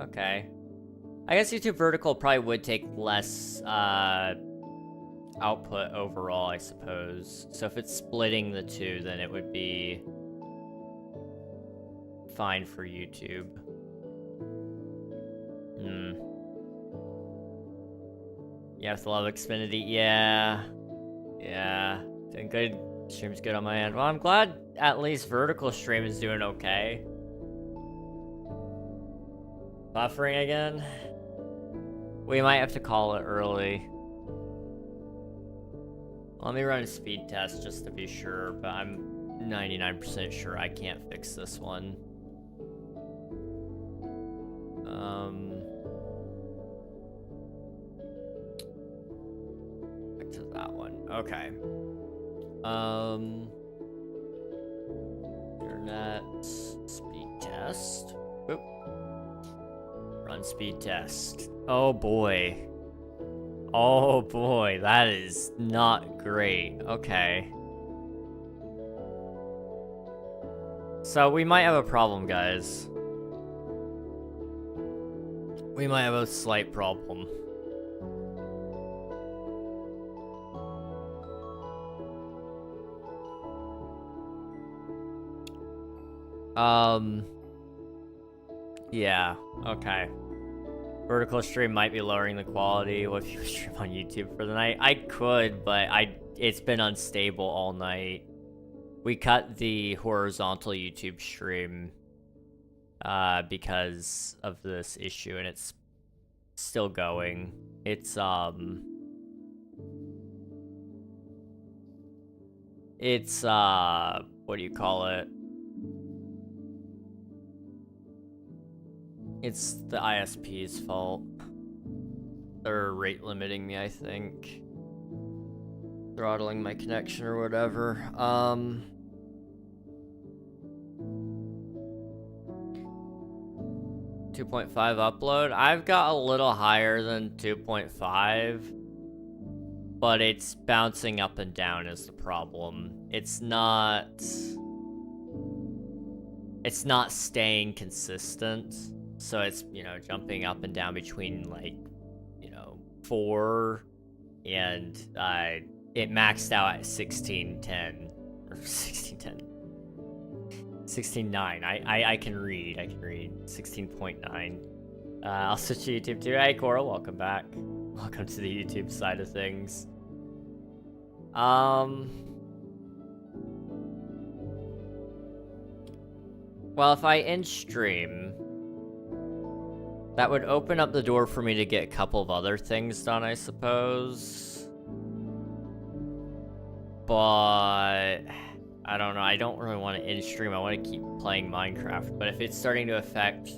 Okay. I guess YouTube vertical probably would take less output overall, I suppose. So if it's splitting the two, then it would be fine for YouTube. You have to love Xfinity. Yeah. Yeah. Doing good. Stream's good on my end. Well, I'm glad at least vertical stream is doing okay. Buffering again? We might have to call it early. Let me run a speed test just to be sure, but I'm 99% sure I can't fix this one. Back to that one. Okay. Internet speed test. Oop. Run speed test. Oh boy. Oh boy, that is not great. Okay. So we might have a problem, guys. We might have a slight problem. Yeah, okay. Vertical stream might be lowering the quality. What if you stream on YouTube for the night? I could, but it's been unstable all night. We cut the horizontal YouTube stream because of this issue, and it's still going. It's what do you call it? It's the ISP's fault. They're rate limiting me, I think. Throttling my connection or whatever. 2.5 upload. I've got a little higher than 2.5, but it's bouncing up and down is the problem. It's not staying consistent. So it's, you know, jumping up and down between, like, you know, 4 and it maxed out at 1610 or 1610. 16.9. I can read. 16.9. I'll switch to YouTube too. Hey, Coral, welcome back. Welcome to the YouTube side of things. Well, if I end stream, that would open up the door for me to get a couple of other things done, I suppose. But I don't know. I don't really want to end stream. I want to keep playing Minecraft. But if it's starting to affect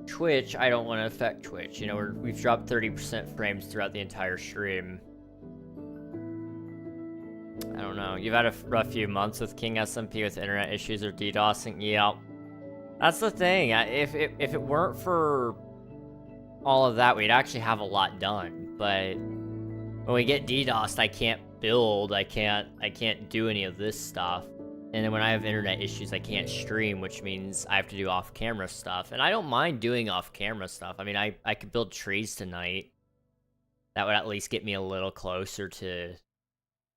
Twitch, I don't want to affect Twitch. You know, we've dropped 30% frames throughout the entire stream. I don't know. You've had a rough few months with King SMP with internet issues or DDoSing. Yeah. That's the thing. If it weren't for all of that, we'd actually have a lot done. But when we get DDoSed, I can't build. I can't do any of this stuff. And then when I have internet issues, I can't stream, which means I have to do off-camera stuff. And I don't mind doing off-camera stuff. I mean, I could build trees tonight. That would at least get me a little closer to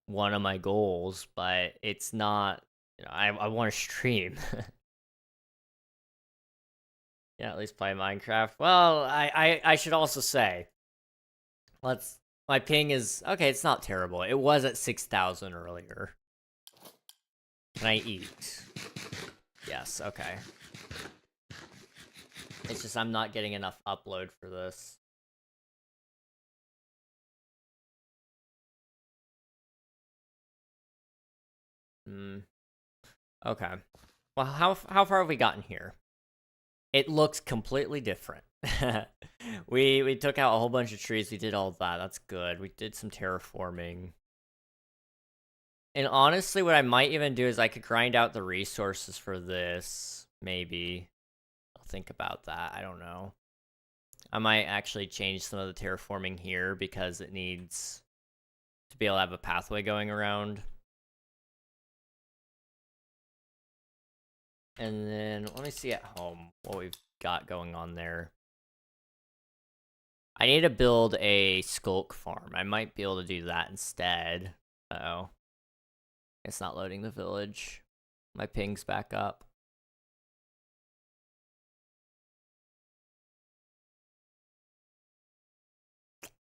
one of my goals. But it's not, you know, I want to stream. Yeah, at least play Minecraft. Well, I should also say, let's My ping is okay. It's not terrible. It was at 6,000 earlier. Can I eat? Yes. Okay. It's just I'm not getting enough upload for this. Okay. Well, how far have we gotten here? It looks completely different. we took out a whole bunch of trees. We did all of that. That's good. We did some terraforming. And honestly, what I might even do is I could grind out the resources for this. Maybe. I'll think about that. I don't know. I might actually change some of the terraforming here because it needs to be able to have a pathway going around. And then let me see at home what we've got going on there. I need to build a skulk farm. I might be able to do that instead. Uh-oh. It's not loading the village. My ping's back up. It's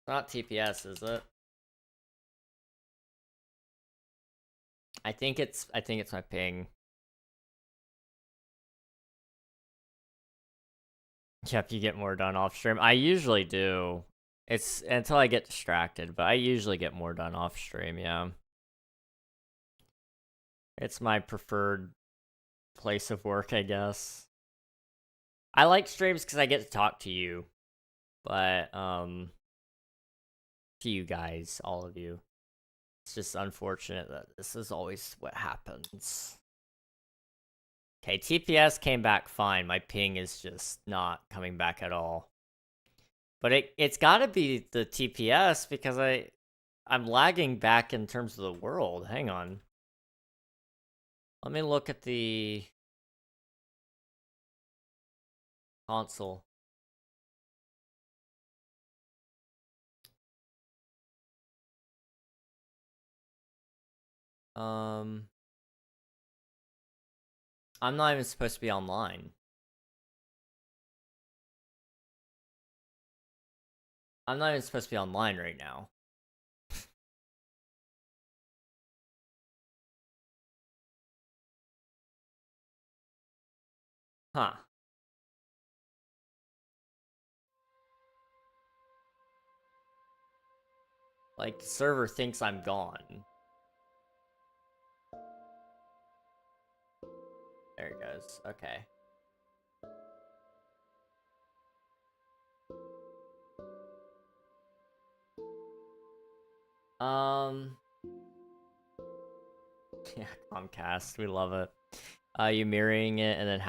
not TPS, is it? I think it's my ping. Yep, you get more done off stream. I usually do. It's until I get distracted, but I usually get more done off stream, yeah. It's my preferred place of work, I guess. I like streams because I get to talk to you. But, to you guys, all of you. It's just unfortunate that this is always what happens. Okay, TPS came back fine. My ping is just not coming back at all. But it's gotta be the TPS because I'm lagging back in terms of the world. Hang on. Let me look at the console. I'm not even supposed to be online. I'm not even supposed to be online right now. Huh. Like, the server thinks I'm gone. There it goes. Okay. Yeah, Comcast, we love it. You mirroring it and then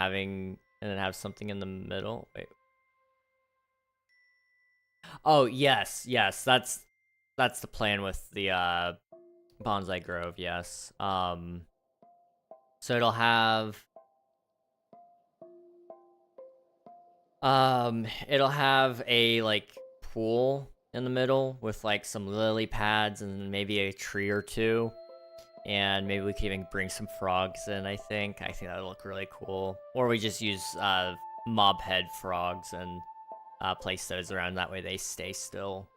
have something in the middle. Wait. Oh yes, that's the plan with the Bonsai Grove. Yes. So it'll have a like pool in the middle with like some lily pads and maybe a tree or two. And maybe we can even bring some frogs in, I think. I think that'll look really cool. Or we just use mob head frogs and place those around. That way they stay still.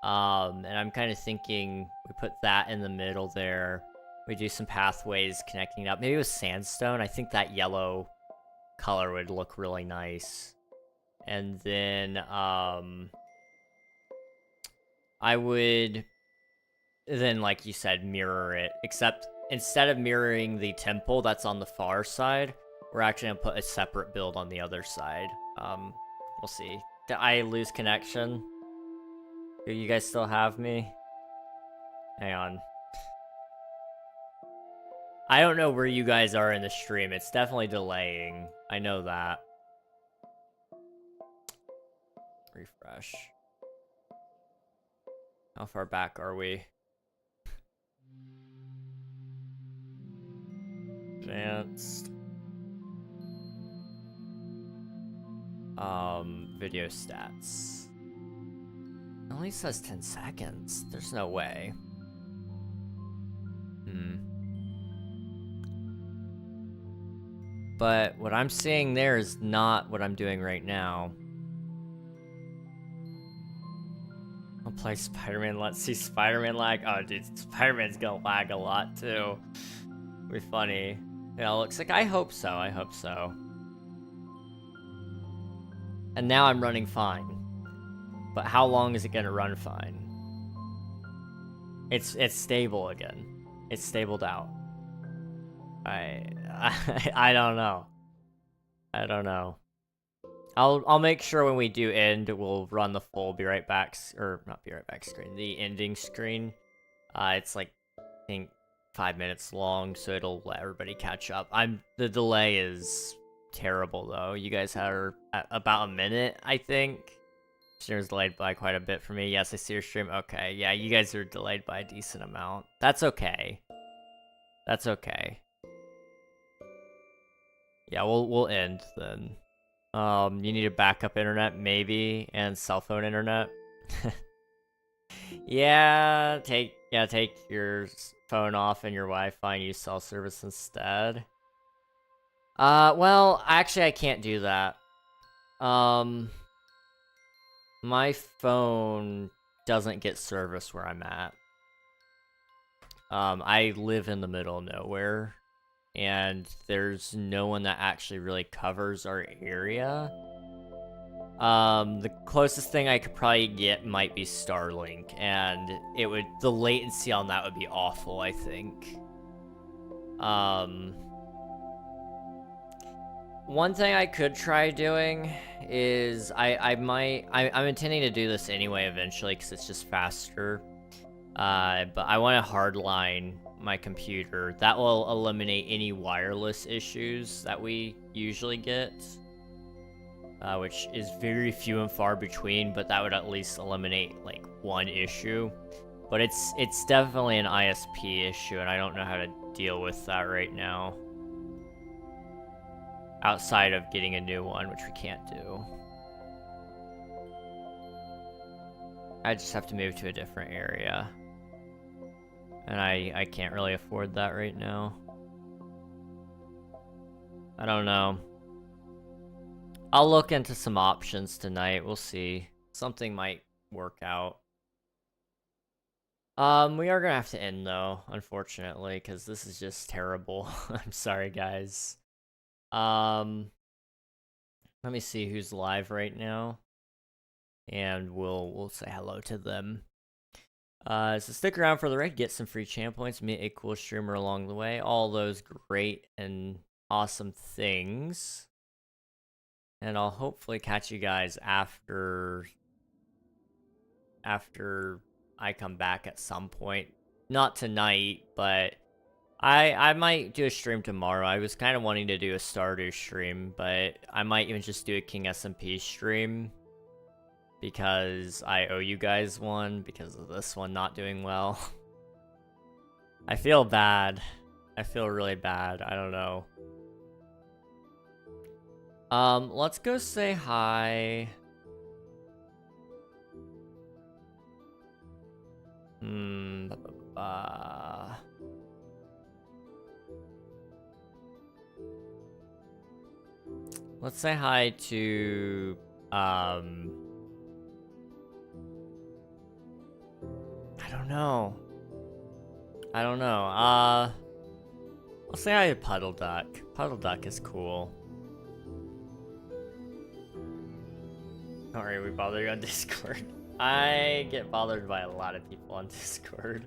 And I'm kind of thinking we put that in the middle there. We do some pathways connecting up. Maybe with sandstone. I think that yellow color would look really nice. And then I would then, like you said, mirror it. Except instead of mirroring the temple that's on the far side, we're actually gonna put a separate build on the other side. We'll see. Did I lose connection? Do you guys still have me? Hang on. I don't know where you guys are in the stream. It's definitely delaying. I know that. Refresh. How far back are we? Advanced. Video stats. It only says 10 seconds. There's no way. But what I'm seeing there is not what I'm doing right now. I'll play Spider-Man. Let's see Spider-Man lag. Oh, dude, Spider-Man's gonna lag a lot too. Be funny. Yeah, looks like I hope so. I hope so. And now I'm running fine. But how long is it gonna run fine? It's stable again. It's stabled out. I don't know. I don't know. I'll make sure when we do end, we'll run the full be right back, or not be right back screen, the ending screen. It's like, I think 5 minutes long, so it'll let everybody catch up. The delay is terrible though. You guys are at about a minute, I think. Stream's delayed by quite a bit for me. Yes, I see your stream. Okay, yeah, you guys are delayed by a decent amount. That's okay. That's okay. Yeah, we'll end then. You need a backup internet, maybe, and cell phone internet. Yeah, take your phone off and your Wi-Fi and use cell service instead. Well, actually, I can't do that. My phone doesn't get service where I'm at. I live in the middle of nowhere, and there's no one that actually really covers our area. The closest thing I could probably get might be Starlink, and the latency on that would be awful, I think. One thing I could try doing is I'm intending to do this anyway eventually because it's just faster. But I want to hardline my computer. That will eliminate any wireless issues that we usually get. Which is very few and far between, but that would at least eliminate like one issue. But it's definitely an ISP issue, and I don't know how to deal with that right now. Outside of getting a new one, which we can't do. I just have to move to a different area. And I can't really afford that right now. I don't know. I'll look into some options tonight. We'll see. Something might work out. We are gonna have to end though, unfortunately, because this is just terrible. I'm sorry, guys. Let me see who's live right now, and we'll say hello to them. So stick around for the raid, get some free champ points, meet a cool streamer along the way, all those great and awesome things. And I'll hopefully catch you guys after I come back at some point. Not tonight, but I might do a stream tomorrow. I was kind of wanting to do a Stardew stream, but I might even just do a King SMP stream. Because I owe you guys one because of this one not doing well. I feel bad. I feel really bad. I don't know. Let's go say hi. Let's say hi to, I don't know. I'll say hi to Puddle Duck. Puddle Duck is cool. Alright, we bother you on Discord. I get bothered by a lot of people on Discord.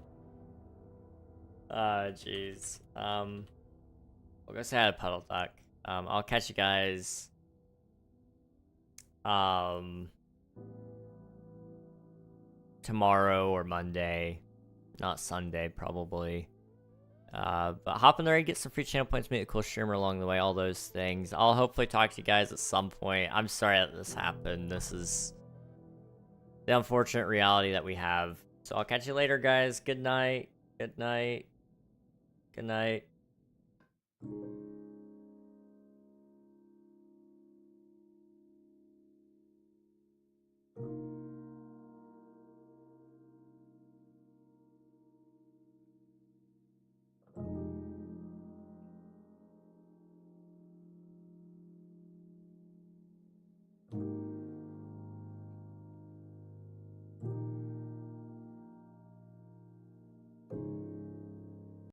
Jeez. We'll go say hi to Puddle Duck. I'll catch you guys. Tomorrow or Monday. Not Sunday, probably. But hop in there and get some free channel points, meet a cool streamer along the way, all those things. I'll hopefully talk to you guys at some point. I'm sorry that this happened. This is the unfortunate reality that we have. So I'll catch you later, guys. Good night. Good night. Good night.